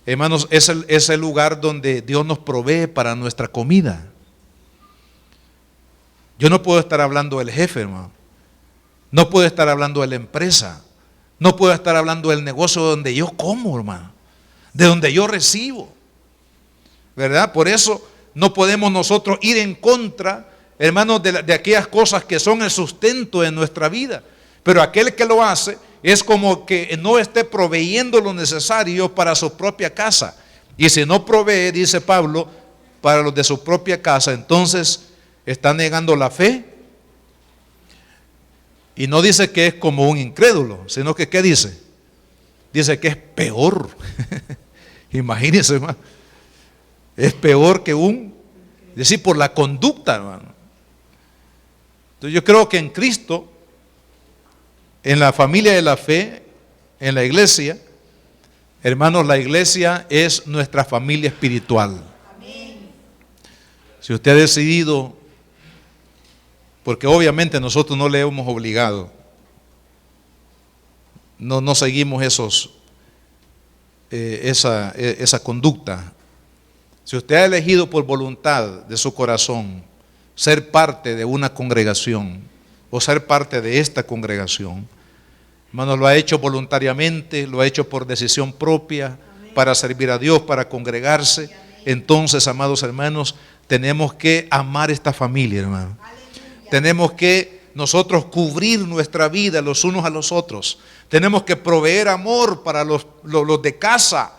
hermanos, es el lugar donde Dios nos provee para nuestra comida. Yo no puedo estar hablando del jefe, hermano. No puedo estar hablando de la empresa. No puedo estar hablando del negocio donde yo como, hermano. De donde yo recibo. ¿Verdad? Por eso no podemos nosotros ir en contra, hermanos, de aquellas cosas que son el sustento de nuestra vida. Pero aquel que lo hace es como que no esté proveyendo lo necesario para su propia casa. Y si no provee, dice Pablo, para los de su propia casa, entonces está negando la fe. Y no dice que es como un incrédulo, sino que ¿qué dice? Dice que es peor. Imagínense, hermano. Es peor que es decir, por la conducta, hermano. Entonces yo creo que en Cristo, en la familia de la fe, en la iglesia, hermanos, la iglesia es nuestra familia espiritual. Si usted ha decidido, porque obviamente nosotros no le hemos obligado, no seguimos esa conducta. Si usted ha elegido por voluntad de su corazón ser parte de una congregación o ser parte de esta congregación, hermano, lo ha hecho voluntariamente, lo ha hecho por decisión propia, para servir a Dios, para congregarse. Entonces, amados hermanos, tenemos que amar esta familia, hermano. Tenemos que nosotros cubrir nuestra vida los unos a los otros. Tenemos que proveer amor para los de casa.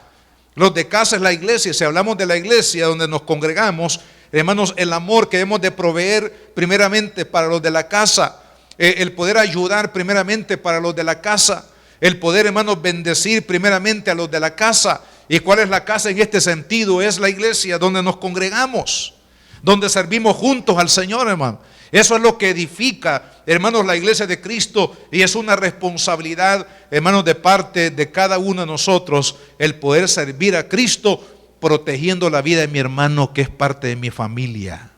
Los de casa es la iglesia. Si hablamos de la iglesia donde nos congregamos, hermanos, el amor que debemos de proveer primeramente para los de la casa, el poder ayudar primeramente para los de la casa, el poder, hermanos, bendecir primeramente a los de la casa. ¿Y cuál es la casa en este sentido? Es la iglesia donde nos congregamos, donde servimos juntos al Señor, hermano. Eso es lo que edifica, hermanos, la iglesia de Cristo, y es una responsabilidad, hermanos, de parte de cada uno de nosotros, el poder servir a Cristo protegiendo la vida de mi hermano que es parte de mi familia.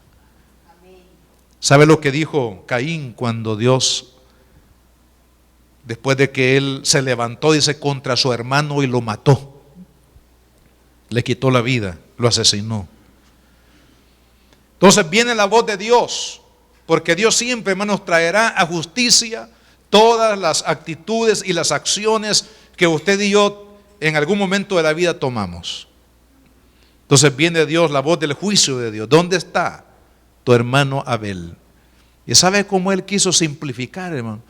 ¿Sabe lo que dijo Caín cuando Dios, después de que él se levantó, dice, contra su hermano y lo mató? Le quitó la vida, lo asesinó. Entonces viene la voz de Dios. Porque Dios siempre, hermanos, traerá a justicia todas las actitudes y las acciones que usted y yo en algún momento de la vida tomamos. Entonces viene Dios, la voz del juicio de Dios. ¿Dónde está tu hermano Abel? Y sabe cómo él quiso simplificar, hermano,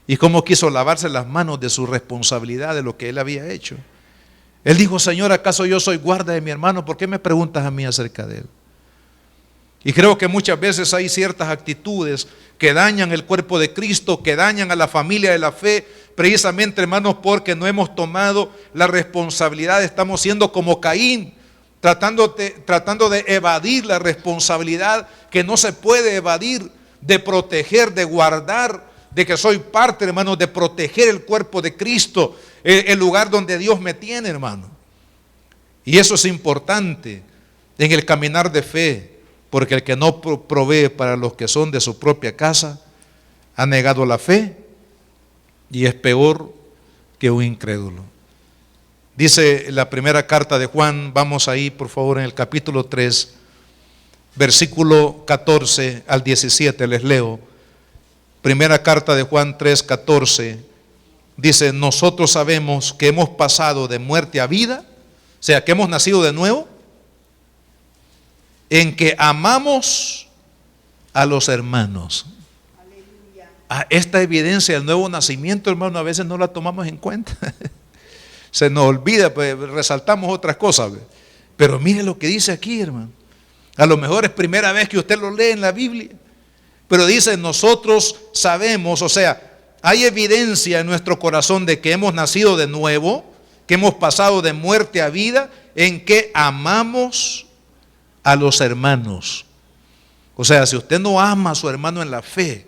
y cómo quiso lavarse las manos de su responsabilidad de lo que él había hecho. Él dijo, Señor, ¿acaso yo soy guarda de mi hermano? ¿Por qué me preguntas a mí acerca de él? Y creo que muchas veces hay ciertas actitudes que dañan el cuerpo de Cristo, que dañan a la familia de la fe, precisamente, hermanos, porque no hemos tomado la responsabilidad. Estamos siendo como Caín, tratando de evadir la responsabilidad que no se puede evadir, de proteger, de guardar, de que soy parte, hermanos, de proteger el cuerpo de Cristo, el lugar donde Dios me tiene, hermano. Y eso es importante en el caminar de fe. Porque el que no provee para los que son de su propia casa ha negado la fe y es peor que un incrédulo. Dice la primera carta de Juan, vamos ahí por favor en el capítulo 3, versículo 14 al 17, les leo. Primera carta de Juan 3, 14, dice, nosotros sabemos que hemos pasado de muerte a vida, o sea que hemos nacido de nuevo, en que amamos a los hermanos. Esta evidencia del nuevo nacimiento, hermano, a veces no la tomamos en cuenta. Se nos olvida, pues resaltamos otras cosas. Pero mire lo que dice aquí, hermano. A lo mejor es primera vez que usted lo lee en la Biblia. Pero dice, nosotros sabemos, o sea, hay evidencia en nuestro corazón de que hemos nacido de nuevo, que hemos pasado de muerte a vida, en que amamos a los hermanos. O sea, si usted no ama a su hermano en la fe,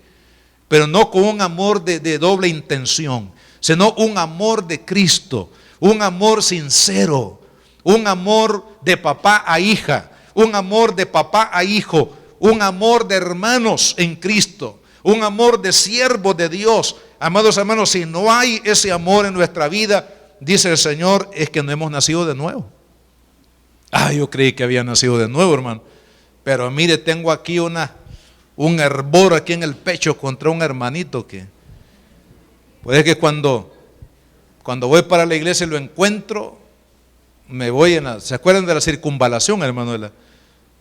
pero no con un amor de doble intención, sino un amor de Cristo, un amor sincero, un amor de papá a hija, un amor de papá a hijo, un amor de hermanos en Cristo, un amor de siervos de Dios. Amados hermanos, si no hay ese amor en nuestra vida, dice el Señor, es que no hemos nacido de nuevo. Yo creí que había nacido de nuevo, hermano. Pero mire, tengo aquí un hervor aquí en el pecho contra un hermanito que puede que cuando voy para la iglesia y lo encuentro, me voy ¿se acuerdan de la circunvalación, hermano?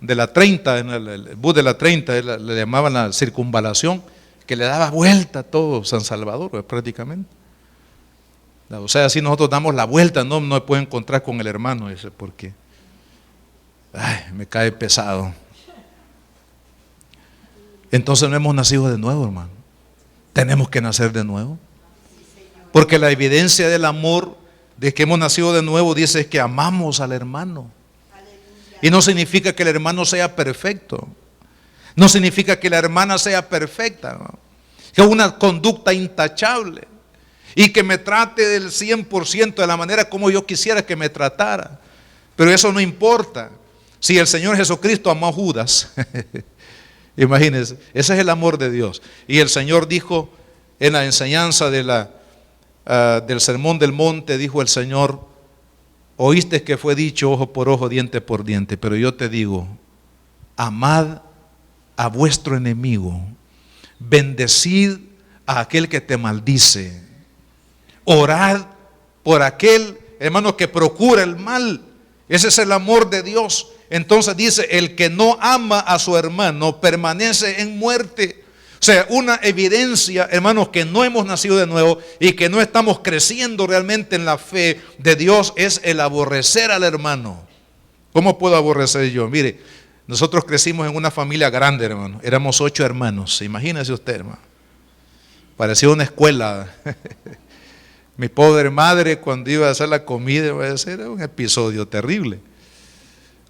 De la 30, en el bus de la 30, le llamaban la circunvalación, que le daba vuelta a todo San Salvador, prácticamente. O sea, así nosotros damos la vuelta, no me puedo encontrar con el hermano ese, porque me cae pesado. Entonces no hemos nacido de nuevo, hermano. Tenemos que nacer de nuevo. Porque la evidencia del amor de que hemos nacido de nuevo dice que amamos al hermano. Y no significa que el hermano sea perfecto. No significa que la hermana sea perfecta, ¿no? Que una conducta intachable y que me trate del 100% de la manera como yo quisiera que me tratara. Pero eso no importa. Si el Señor Jesucristo amó a Judas, imagínense, ese es el amor de Dios. Y el Señor dijo en la enseñanza del Sermón del Monte, dijo el Señor: oíste que fue dicho ojo por ojo, diente por diente, pero yo te digo, amad a vuestro enemigo, bendecid a aquel que te maldice, orad por aquel, hermano, que procura el mal. Ese es el amor de Dios. Entonces dice, el que no ama a su hermano permanece en muerte. O sea, una evidencia, hermanos, que no hemos nacido de nuevo y que no estamos creciendo realmente en la fe de Dios es el aborrecer al hermano. ¿Cómo puedo aborrecer yo? Mire, nosotros crecimos en una familia grande, hermano. Éramos 8 hermanos. Imagínese usted, hermano. Parecía una escuela. Mi pobre madre, cuando iba a hacer la comida, era un episodio terrible.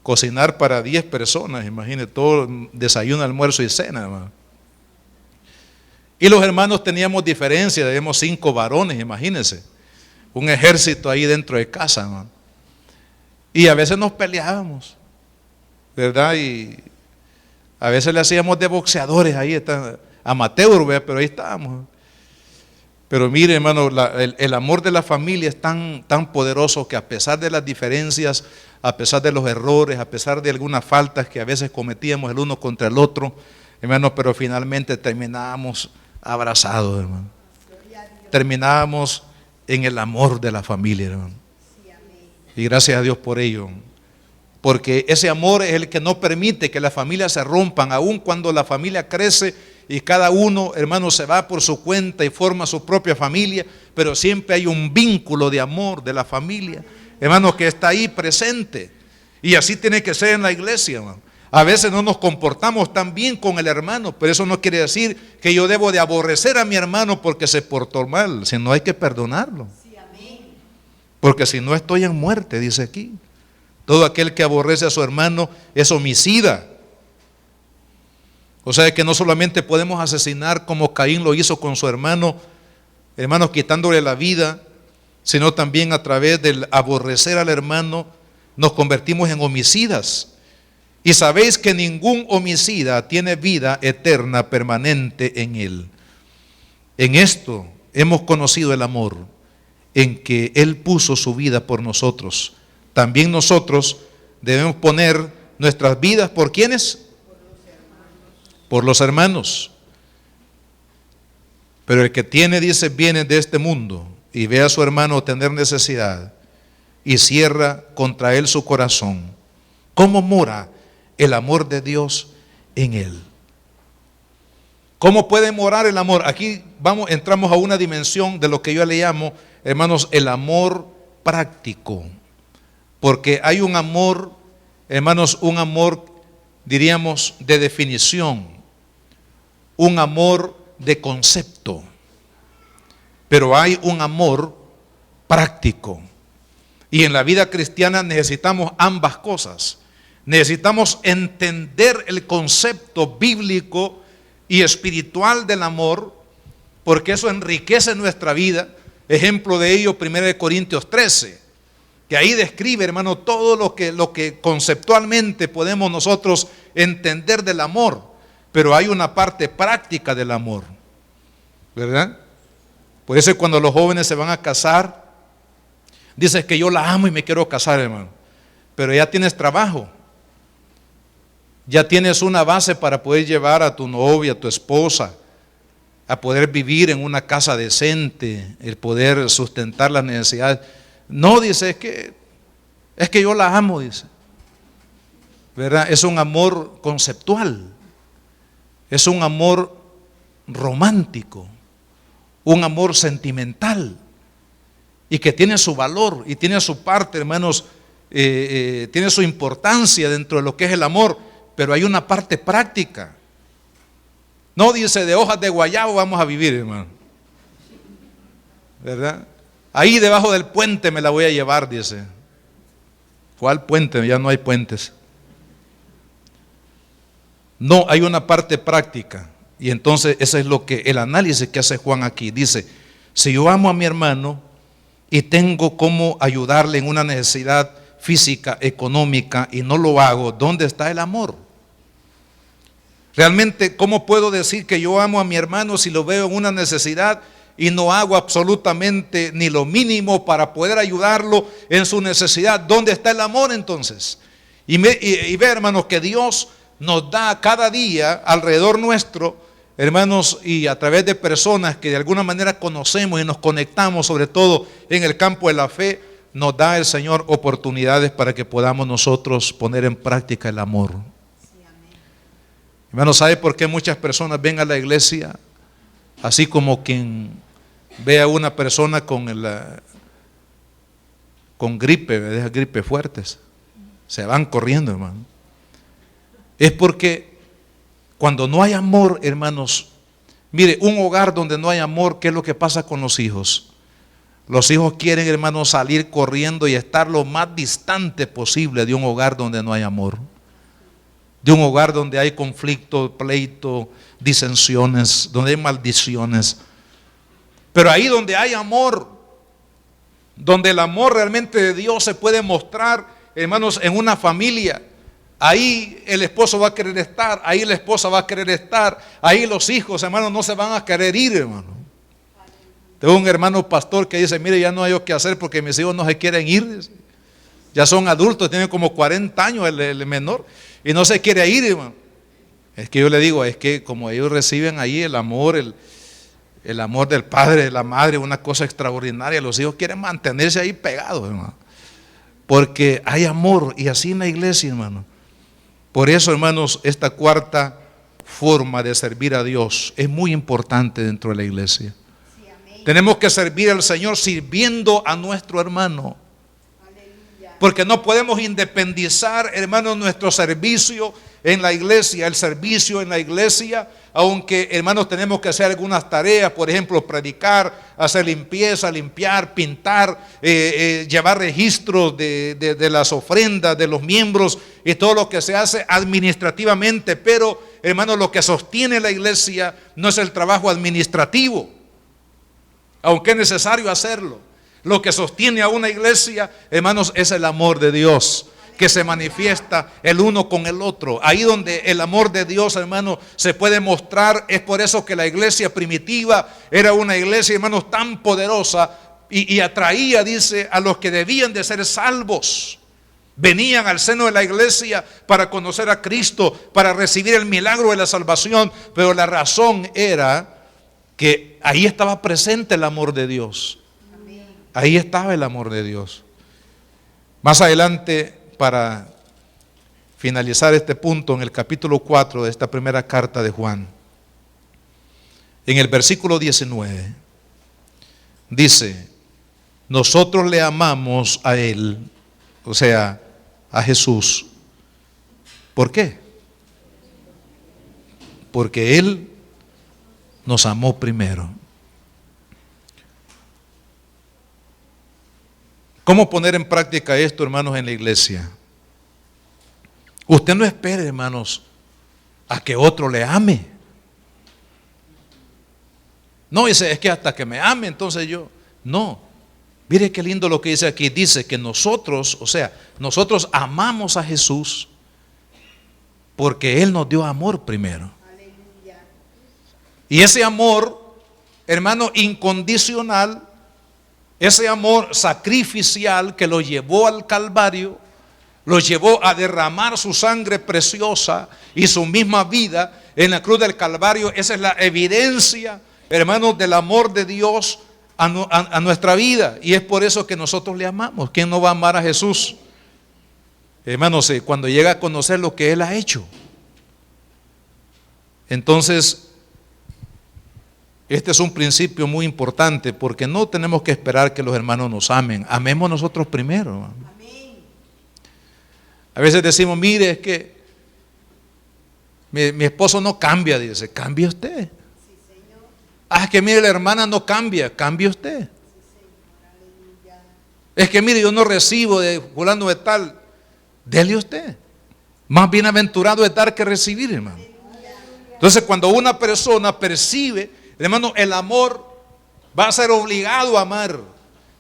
Cocinar para 10 personas, imagínese, todo desayuno, almuerzo y cena, hermano. Y los hermanos teníamos diferencias, teníamos 5 varones, imagínense. Un ejército ahí dentro de casa, hermano. Y a veces nos peleábamos, ¿verdad? Y a veces le hacíamos de boxeadores ahí, amateur, pero ahí estábamos. Pero mire, hermano, el amor de la familia es tan poderoso que a pesar de las diferencias, a pesar de los errores, a pesar de algunas faltas que a veces cometíamos el uno contra el otro, hermano, pero finalmente terminábamos abrazados, hermano. Terminábamos en el amor de la familia, hermano. Y gracias a Dios por ello. Porque ese amor es el que no permite que las familias se rompan, aun cuando la familia crece y cada uno, hermano, se va por su cuenta y forma su propia familia, pero siempre hay un vínculo de amor de la familia, hermano, que está ahí presente. Y así tiene que ser en la iglesia, hermano. A veces no nos comportamos tan bien con el hermano, pero eso no quiere decir que yo debo de aborrecer a mi hermano porque se portó mal, sino hay que perdonarlo. Porque si no estoy en muerte, dice aquí. Todo aquel que aborrece a su hermano es homicida. O sea que no solamente podemos asesinar como Caín lo hizo con su hermano, hermanos, quitándole la vida, sino también a través del aborrecer al hermano nos convertimos en homicidas. Y sabéis que ningún homicida tiene vida eterna permanente en él. En esto hemos conocido el amor, en que Él puso su vida por nosotros. También nosotros debemos poner nuestras vidas ¿por quiénes? Por los hermanos. Pero el que tiene, dice, bienes de este mundo y ve a su hermano tener necesidad y cierra contra él su corazón, ¿cómo mora el amor de Dios en él? ¿Cómo puede morar el amor? Aquí entramos a una dimensión de lo que yo le llamo, hermanos, el amor práctico. Porque hay un amor, hermanos, un amor, diríamos, de definición, un amor de concepto. pero hay un amor práctico. Y en la vida cristiana necesitamos ambas cosas. Necesitamos entender el concepto bíblico y espiritual del amor, porque eso enriquece nuestra vida. Ejemplo de ello, 1 Corintios 13, que ahí describe, hermano, todo lo que conceptualmente podemos nosotros entender del amor. Pero hay una parte práctica del amor, ¿verdad? Por eso cuando los jóvenes se van a casar, dices que yo la amo y me quiero casar, hermano. Pero ya tienes trabajo. Ya tienes una base para poder llevar a tu novia, a tu esposa, a poder vivir en una casa decente, el poder sustentar las necesidades. No, dice, es que yo la amo, dice. ¿Verdad? Es un amor conceptual. Es un amor romántico. Un amor sentimental. Y que tiene su valor y tiene su parte, hermanos, tiene su importancia dentro de lo que es el amor, pero hay una parte práctica. No dice de hojas de guayabo vamos a vivir, hermano, ¿verdad? Ahí debajo del puente me la voy a llevar, dice. ¿Cuál puente? Ya no hay puentes. No, hay una parte práctica. Y entonces ese es lo que el análisis que hace Juan aquí. Dice, si yo amo a mi hermano y tengo cómo ayudarle en una necesidad física, económica, y no lo hago, ¿dónde está el amor? Realmente, ¿cómo puedo decir que yo amo a mi hermano si lo veo en una necesidad y no hago absolutamente ni lo mínimo para poder ayudarlo en su necesidad? ¿Dónde está el amor entonces? Y ve, hermanos, que Dios nos da cada día alrededor nuestro, hermanos, y a través de personas que de alguna manera conocemos y nos conectamos, sobre todo en el campo de la fe, nos da el Señor oportunidades para que podamos nosotros poner en práctica el amor. Hermanos, ¿sabe por qué muchas personas ven a la iglesia así como quien ve a una persona con gripe, esas gripes fuertes? Se van corriendo, hermano. Es porque cuando no hay amor, hermanos, mire, un hogar donde no hay amor, ¿qué es lo que pasa con los hijos? Los hijos quieren, hermanos, salir corriendo y estar lo más distante posible de un hogar donde no hay amor. De un hogar donde hay conflicto, pleito, disensiones, donde hay maldiciones. Pero ahí donde hay amor, donde el amor realmente de Dios se puede mostrar, hermanos, en una familia, ahí el esposo va a querer estar, ahí la esposa va a querer estar, ahí los hijos, hermanos, no se van a querer ir, hermano. Tengo un hermano pastor que dice, mire, ya no hay qué hacer porque mis hijos no se quieren ir. Ya son adultos, tienen como 40 años el menor y no se quiere ir, hermano. Es que yo le digo, es que como ellos reciben ahí el amor del padre, de la madre, una cosa extraordinaria, los hijos quieren mantenerse ahí pegados, hermano. Porque hay amor y así en la iglesia, hermano. Por eso, hermanos, esta cuarta forma de servir a Dios es muy importante dentro de la iglesia. Tenemos que servir al Señor sirviendo a nuestro hermano. Porque no podemos independizar, hermanos, nuestro servicio en la iglesia, el servicio en la iglesia, aunque, hermanos, tenemos que hacer algunas tareas, por ejemplo, predicar, hacer limpieza, limpiar, pintar, llevar registros de las ofrendas de los miembros y todo lo que se hace administrativamente, pero, hermanos, lo que sostiene la iglesia no es el trabajo administrativo, aunque es necesario hacerlo. Lo que sostiene a una iglesia, hermanos, es el amor de Dios, que se manifiesta el uno con el otro. Ahí donde el amor de Dios, hermanos, se puede mostrar. Es por eso que la iglesia primitiva era una iglesia, hermanos, tan poderosa y atraía, dice, a los que debían de ser salvos. Venían al seno de la iglesia para conocer a Cristo, para recibir el milagro de la salvación, pero la razón era que ahí estaba presente el amor de Dios. Ahí estaba el amor de Dios. Más adelante, para finalizar este punto, en el capítulo 4 de esta primera carta de Juan, en el versículo 19, dice, nosotros le amamos a Él, o sea, a Jesús. ¿Por qué? Porque Él nos amó primero. ¿Cómo poner en práctica esto, hermanos, en la iglesia? Usted no espere, hermanos, a que otro le ame. No, dice, es que hasta que me ame, entonces yo. No. Mire qué lindo lo que dice aquí. Dice que nosotros, o sea, nosotros amamos a Jesús porque Él nos dio amor primero. Y ese amor, hermano, incondicional, ese amor sacrificial que lo llevó al Calvario, lo llevó a derramar su sangre preciosa y su misma vida en la cruz del Calvario. Esa es la evidencia, hermanos, del amor de Dios a nuestra vida. Y es por eso que nosotros le amamos. ¿Quién no va a amar a Jesús? Hermanos, cuando llega a conocer lo que Él ha hecho. Entonces, este es un principio muy importante, porque no tenemos que esperar que los hermanos nos amen. Amemos nosotros primero. Amén. A veces decimos, mire, es que mi esposo no cambia. Dice, cambie usted. Sí, señor. Ah, es que mire, la hermana no cambia. Cambie usted. Sí, señor. Es que mire, yo no recibo de fulano de tal. Dele usted. Más bienaventurado es dar que recibir, hermano. Entonces, cuando una persona percibe, hermano, el amor, va a ser obligado a amar.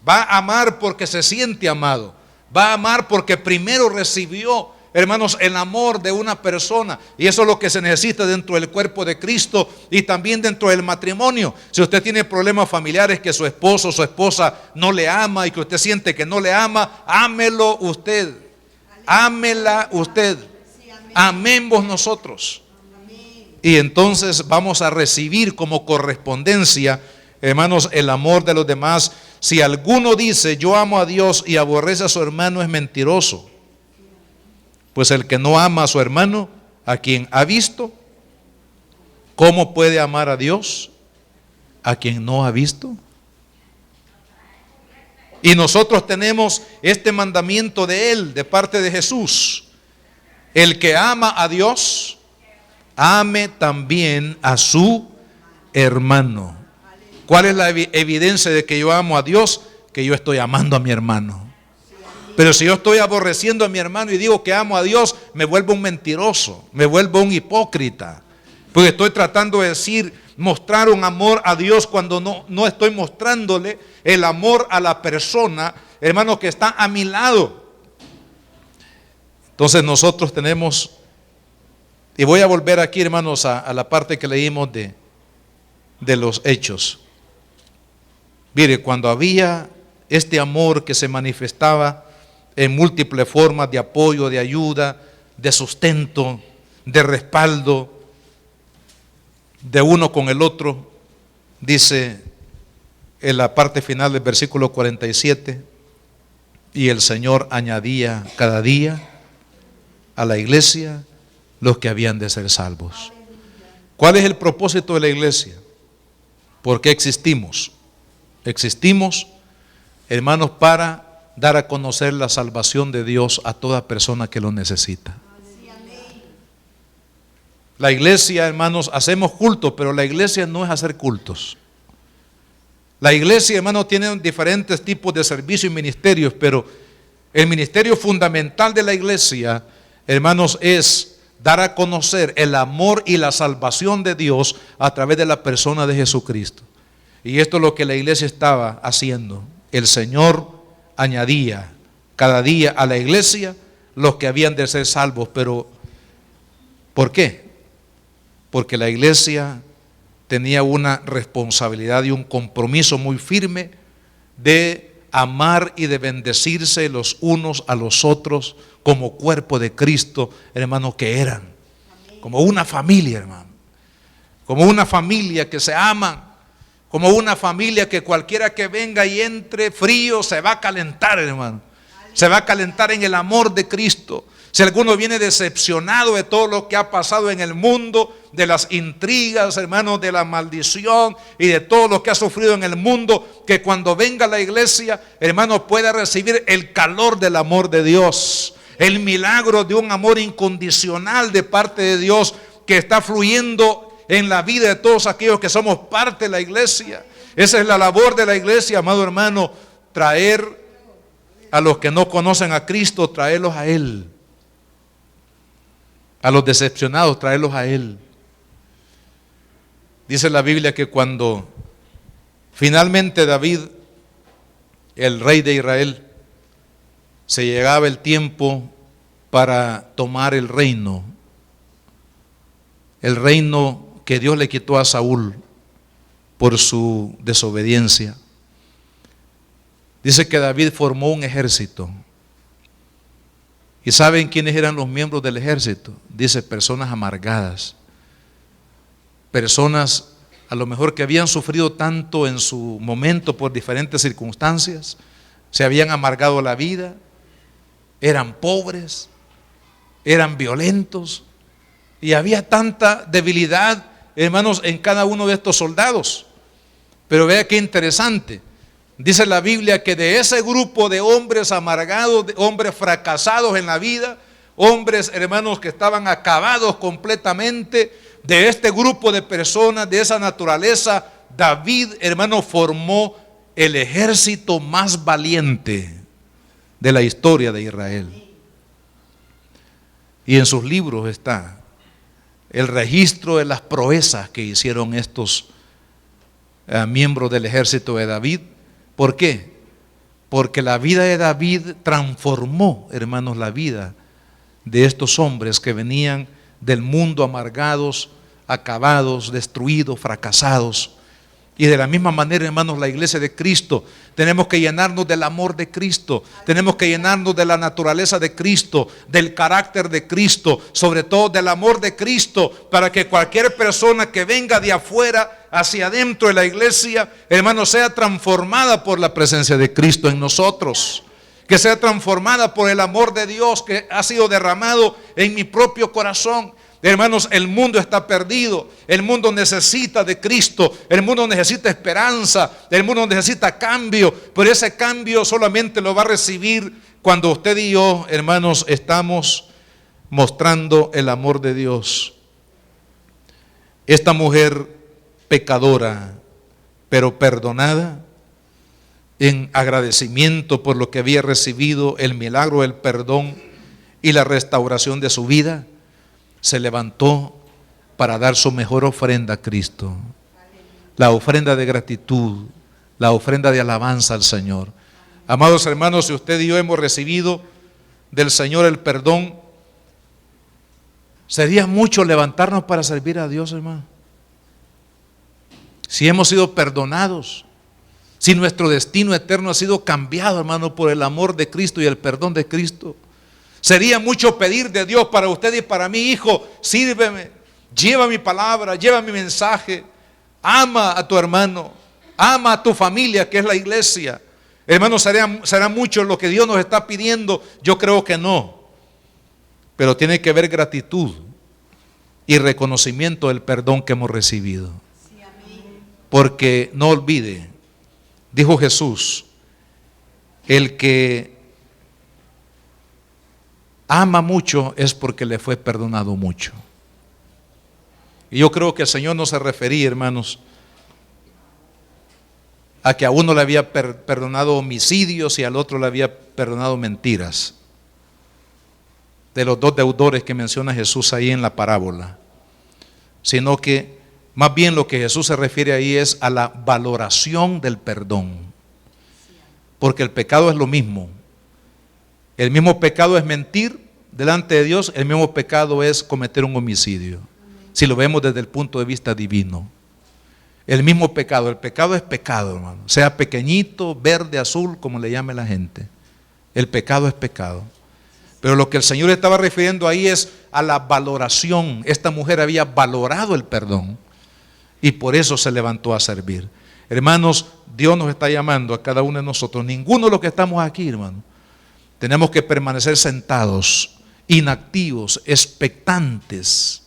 Va a amar porque se siente amado. Va a amar porque primero recibió, hermanos, el amor de una persona. Y eso es lo que se necesita dentro del cuerpo de Cristo y también dentro del matrimonio. Si usted tiene problemas familiares, que su esposo o su esposa no le ama y que usted siente que no le ama, ámelo usted. Ámela usted. Amemos nosotros. Y entonces vamos a recibir como correspondencia, hermanos, el amor de los demás. Si alguno dice, yo amo a Dios y aborrece a su hermano, es mentiroso. Pues el que no ama a su hermano, a quien ha visto, ¿cómo puede amar a Dios a quien no ha visto? Y nosotros tenemos este mandamiento de Él, de parte de Jesús. El que ama a Dios, ame también a su hermano. ¿Cuál es la evidencia de que yo amo a Dios? Que yo estoy amando a mi hermano. Pero si yo estoy aborreciendo a mi hermano y digo que amo a Dios, me vuelvo un mentiroso, me vuelvo un hipócrita. Porque estoy tratando de decir, mostrar un amor a Dios cuando no estoy mostrándole el amor a la persona, hermano, que está a mi lado. Entonces nosotros tenemos. Y voy a volver aquí, hermanos, a la parte que leímos de los Hechos. Mire, cuando había este amor que se manifestaba en múltiples formas de apoyo, de ayuda, de sustento, de respaldo, de uno con el otro, dice en la parte final del versículo 47, y el Señor añadía cada día a la iglesia los que habían de ser salvos. ¿Cuál es el propósito de la iglesia? ¿Por qué existimos? Existimos, hermanos, para dar a conocer la salvación de Dios a toda persona que lo necesita. La iglesia, hermanos, hacemos cultos, pero la iglesia no es hacer cultos. La iglesia, hermanos, tiene diferentes tipos de servicios y ministerios, pero el ministerio fundamental de la iglesia, hermanos, es dar a conocer el amor y la salvación de Dios a través de la persona de Jesucristo. Y esto es lo que la iglesia estaba haciendo. El Señor añadía cada día a la iglesia los que habían de ser salvos. Pero ¿por qué? Porque la iglesia tenía una responsabilidad y un compromiso muy firme de amar y de bendecirse los unos a los otros como cuerpo de Cristo, hermanos, que eran. Como una familia, hermano. Como una familia que se aman. Como una familia que cualquiera que venga y entre frío se va a calentar, hermano. Se va a calentar en el amor de Cristo. Si alguno viene decepcionado de todo lo que ha pasado en el mundo, de las intrigas, hermanos, de la maldición y de todo lo que ha sufrido en el mundo, que cuando venga a la iglesia, hermanos, pueda recibir el calor del amor de Dios, el milagro de un amor incondicional de parte de Dios que está fluyendo en la vida de todos aquellos que somos parte de la iglesia. Esa es la labor de la iglesia, amado hermano, traer a los que no conocen a Cristo, traerlos a Él. A los decepcionados, traerlos a Él. Dice la Biblia que cuando finalmente David, el rey de Israel, se llegaba el tiempo para tomar el reino que Dios le quitó a Saúl por su desobediencia. Dice que David formó un ejército. ¿Y saben quiénes eran los miembros del ejército? Dice, personas amargadas, personas a lo mejor que habían sufrido tanto en su momento por diferentes circunstancias, se habían amargado la vida, eran pobres, eran violentos, y había tanta debilidad, hermanos, en cada uno de estos soldados. Pero vea qué interesante, dice la Biblia que de ese grupo de hombres amargados, de hombres fracasados en la vida, hombres, hermanos, que estaban acabados completamente, de este grupo de personas, de esa naturaleza, David, hermano, formó el ejército más valiente de la historia de Israel. Y en sus libros está el registro de las proezas que hicieron estos miembros del ejército de David. ¿Por qué? Porque la vida de David transformó, hermanos, la vida de estos hombres que venían del mundo amargados, acabados, destruidos, fracasados. Y de la misma manera, hermanos, la iglesia de Cristo, tenemos que llenarnos del amor de Cristo, tenemos que llenarnos de la naturaleza de Cristo, del carácter de Cristo, sobre todo del amor de Cristo, para que cualquier persona que venga de afuera hacia adentro de la iglesia, hermanos, sea transformada por la presencia de Cristo en nosotros, que sea transformada por el amor de Dios que ha sido derramado en mi propio corazón. Hermanos, el mundo está perdido, el mundo necesita de Cristo, el mundo necesita esperanza, el mundo necesita cambio, pero ese cambio solamente lo va a recibir cuando usted y yo, hermanos, estamos mostrando el amor de Dios. Esta mujer pecadora, pero perdonada, en agradecimiento por lo que había recibido, el milagro del perdón y la restauración de su vida, se levantó para dar su mejor ofrenda a Cristo, la ofrenda de gratitud, la ofrenda de alabanza al Señor. Amados hermanos, si usted y yo hemos recibido del Señor el perdón, sería mucho levantarnos para servir a Dios, hermano. Si hemos sido perdonados, si nuestro destino eterno ha sido cambiado, hermano, por el amor de Cristo y el perdón de Cristo, sería mucho pedir de Dios para usted y para mí: hijo, sírveme, lleva mi palabra, lleva mi mensaje, ama a tu hermano, ama a tu familia que es la iglesia. Hermanos, ¿será mucho lo que Dios nos está pidiendo? Yo creo que no, pero tiene que haber gratitud y reconocimiento del perdón que hemos recibido. Porque no olvide, dijo Jesús, el que ama mucho es porque le fue perdonado mucho. Y yo creo que el Señor no se refería, hermanos, a que a uno le había perdonado homicidios y al otro le había perdonado mentiras, de los dos deudores que menciona Jesús ahí en la parábola, sino que más bien lo que Jesús se refiere ahí es a la valoración del perdón, porque el pecado es lo mismo. El mismo pecado es mentir delante de Dios, el mismo pecado es cometer un homicidio, si lo vemos desde el punto de vista divino. El mismo pecado, el pecado es pecado, hermano, sea pequeñito, verde, azul, como le llame la gente. El pecado es pecado. Pero lo que el Señor estaba refiriendo ahí es a la valoración. Esta mujer había valorado el perdón y por eso se levantó a servir. Hermanos, Dios nos está llamando a cada uno de nosotros. Ninguno de los que estamos aquí, hermano, tenemos que permanecer sentados, inactivos, expectantes,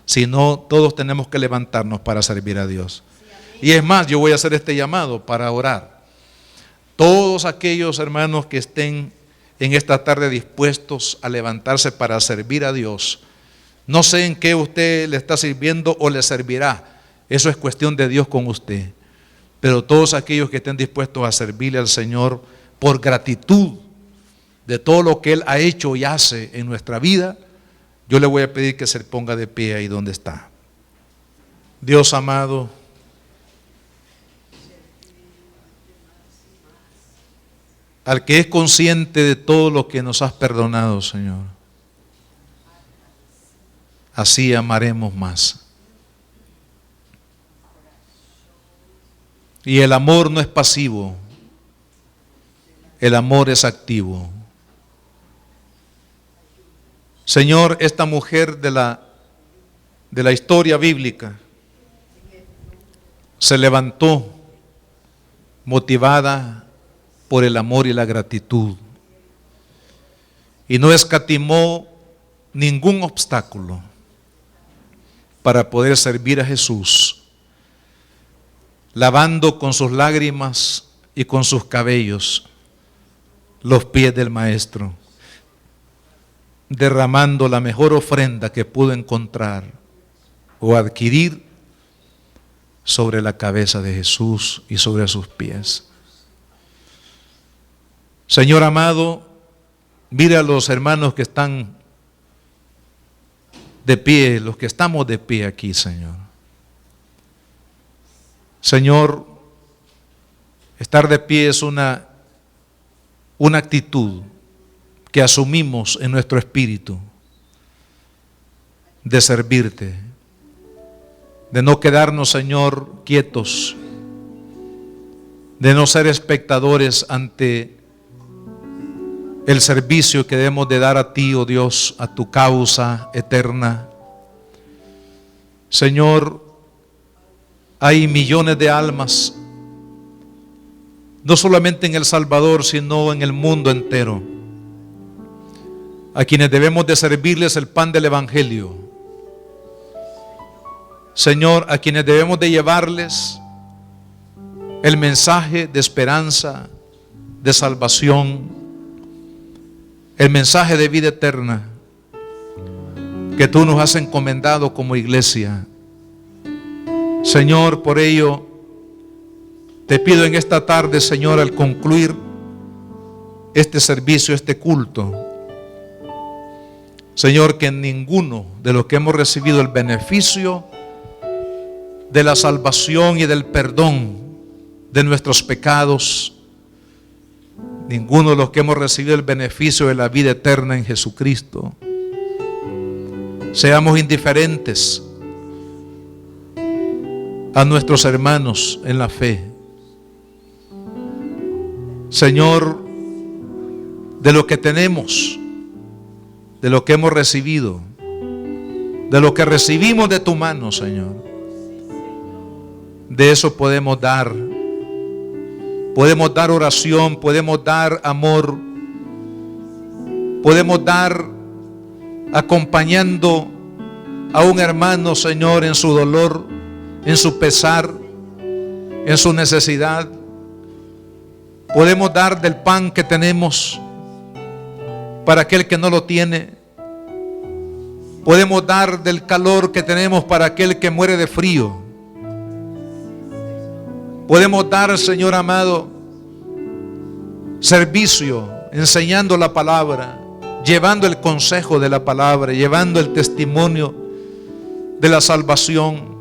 sino todos tenemos que levantarnos para servir a Dios. Y es más, yo voy a hacer este llamado para orar. Todos aquellos hermanos que estén en esta tarde dispuestos a levantarse para servir a Dios, no sé en qué usted le está sirviendo o le servirá, eso es cuestión de Dios con usted, pero todos aquellos que estén dispuestos a servirle al Señor por gratitud, de todo lo que Él ha hecho y hace en nuestra vida, yo le voy a pedir que se ponga de pie ahí donde está. Dios amado, al que es consciente de todo lo que nos has perdonado, Señor, así amaremos más. Y el amor no es pasivo, el amor es activo. Señor, esta mujer de la historia bíblica se levantó motivada por el amor y la gratitud y no escatimó ningún obstáculo para poder servir a Jesús, lavando con sus lágrimas y con sus cabellos los pies del Maestro, derramando la mejor ofrenda que pudo encontrar o adquirir sobre la cabeza de Jesús y sobre sus pies. Señor amado, mira a los hermanos que están de pie, los que estamos de pie aquí, Señor. Señor, estar de pie es una actitud que asumimos en nuestro espíritu de servirte, de no quedarnos, Señor, quietos, de no ser espectadores ante el servicio que debemos de dar a ti, oh Dios, a tu causa eterna. Señor, hay millones de almas, no solamente en El Salvador, sino en el mundo entero, a quienes debemos de servirles el pan del Evangelio. Señor, a quienes debemos de llevarles el mensaje de esperanza, de salvación, el mensaje de vida eterna que tú nos has encomendado como iglesia. Señor, por ello te pido en esta tarde, Señor, al concluir este servicio, este culto, Señor, que ninguno de los que hemos recibido el beneficio de la salvación y del perdón de nuestros pecados, ninguno de los que hemos recibido el beneficio de la vida eterna en Jesucristo, seamos indiferentes a nuestros hermanos en la fe. Señor, de lo que tenemos, de lo que hemos recibido, de lo que recibimos de tu mano, Señor, de eso podemos dar oración, podemos dar amor, podemos dar acompañando a un hermano, Señor, en su dolor, en su pesar, en su necesidad. Podemos dar del pan que tenemos para aquel que no lo tiene. Podemos dar del calor que tenemos para aquel que muere de frío. Podemos dar, Señor amado, servicio, enseñando la palabra, llevando el consejo de la palabra, llevando el testimonio de la salvación.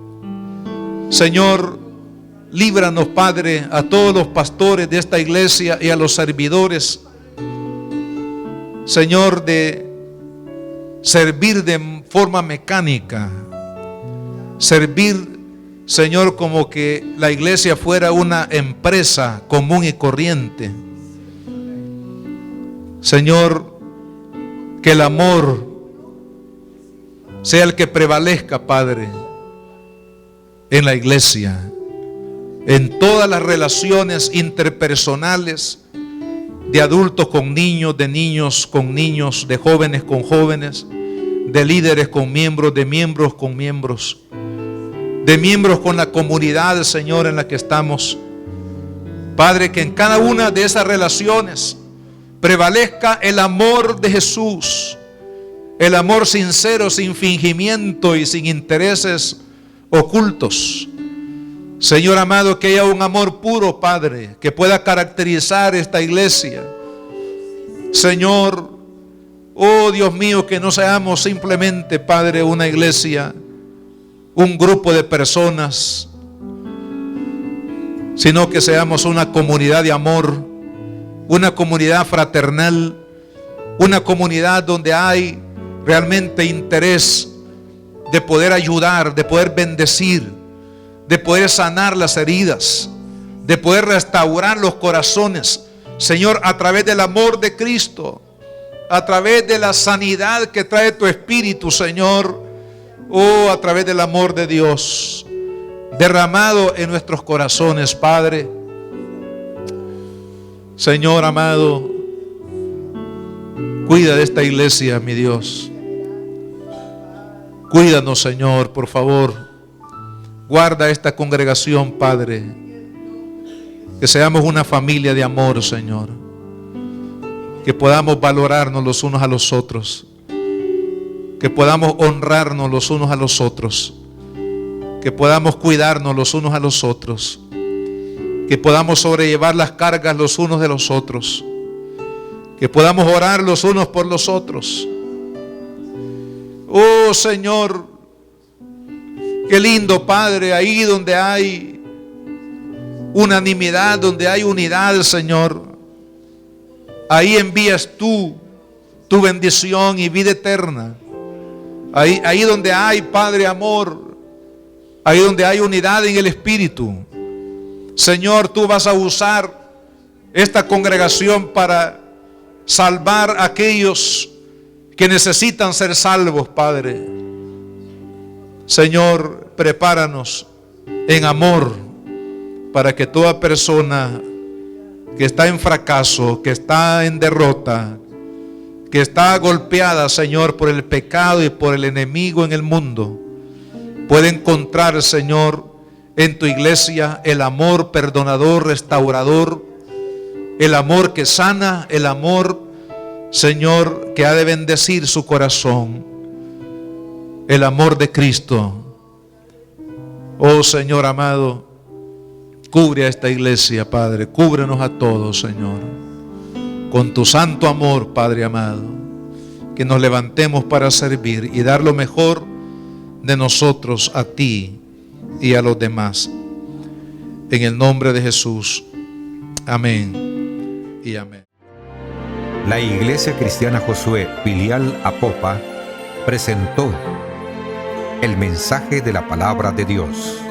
Señor, líbranos, Padre, a todos los pastores de esta iglesia y a los servidores, Señor, de servir de forma mecánica, servir, Señor, como que la iglesia fuera una empresa común y corriente. Señor, que el amor sea el que prevalezca, Padre, en la iglesia, en todas las relaciones interpersonales, de adultos con niños, de niños con niños, de jóvenes con jóvenes, de líderes con miembros, de miembros con miembros, de miembros con la comunidad, Señor, en la que estamos. Padre, que en cada una de esas relaciones prevalezca el amor de Jesús, el amor sincero, sin fingimiento y sin intereses ocultos. Señor amado, que haya un amor puro, Padre, que pueda caracterizar esta iglesia. Señor, oh Dios mío, que no seamos simplemente, Padre, una iglesia, un grupo de personas, sino que seamos una comunidad de amor, una comunidad fraternal, una comunidad donde hay realmente interés de poder ayudar, de poder bendecir, de poder sanar las heridas, de poder restaurar los corazones, Señor, a través del amor de Cristo, a través de la sanidad que trae tu Espíritu, Señor, oh, a través del amor de Dios derramado en nuestros corazones, Padre. Señor amado, cuida de esta iglesia, mi Dios. Cuídanos, Señor, por favor. Guarda esta congregación, Padre. Que seamos una familia de amor, Señor. Que podamos valorarnos los unos a los otros. Que podamos honrarnos los unos a los otros. Que podamos cuidarnos los unos a los otros. Que podamos sobrellevar las cargas los unos de los otros. Que podamos orar los unos por los otros. Oh Señor, qué lindo, Padre, ahí donde hay unanimidad, donde hay unidad, Señor. Ahí envías tú tu bendición y vida eterna. Ahí donde hay, Padre, amor. Ahí donde hay unidad en el Espíritu. Señor, tú vas a usar esta congregación para salvar a aquellos que necesitan ser salvos, Padre. Señor, prepáranos en amor para que toda persona que está en fracaso, que está en derrota, que está golpeada, Señor, por el pecado y por el enemigo en el mundo, pueda encontrar, Señor, en tu iglesia el amor perdonador, restaurador, el amor que sana, el amor, Señor, que ha de bendecir su corazón, el amor de Cristo. Oh Señor amado, cubre a esta iglesia, Padre, cúbrenos a todos, Señor, con tu santo amor, Padre amado, que nos levantemos para servir y dar lo mejor de nosotros a ti y a los demás. En el nombre de Jesús. Amén y amén. La Iglesia Cristiana Josué, filial Apopa, presentó el mensaje de la palabra de Dios.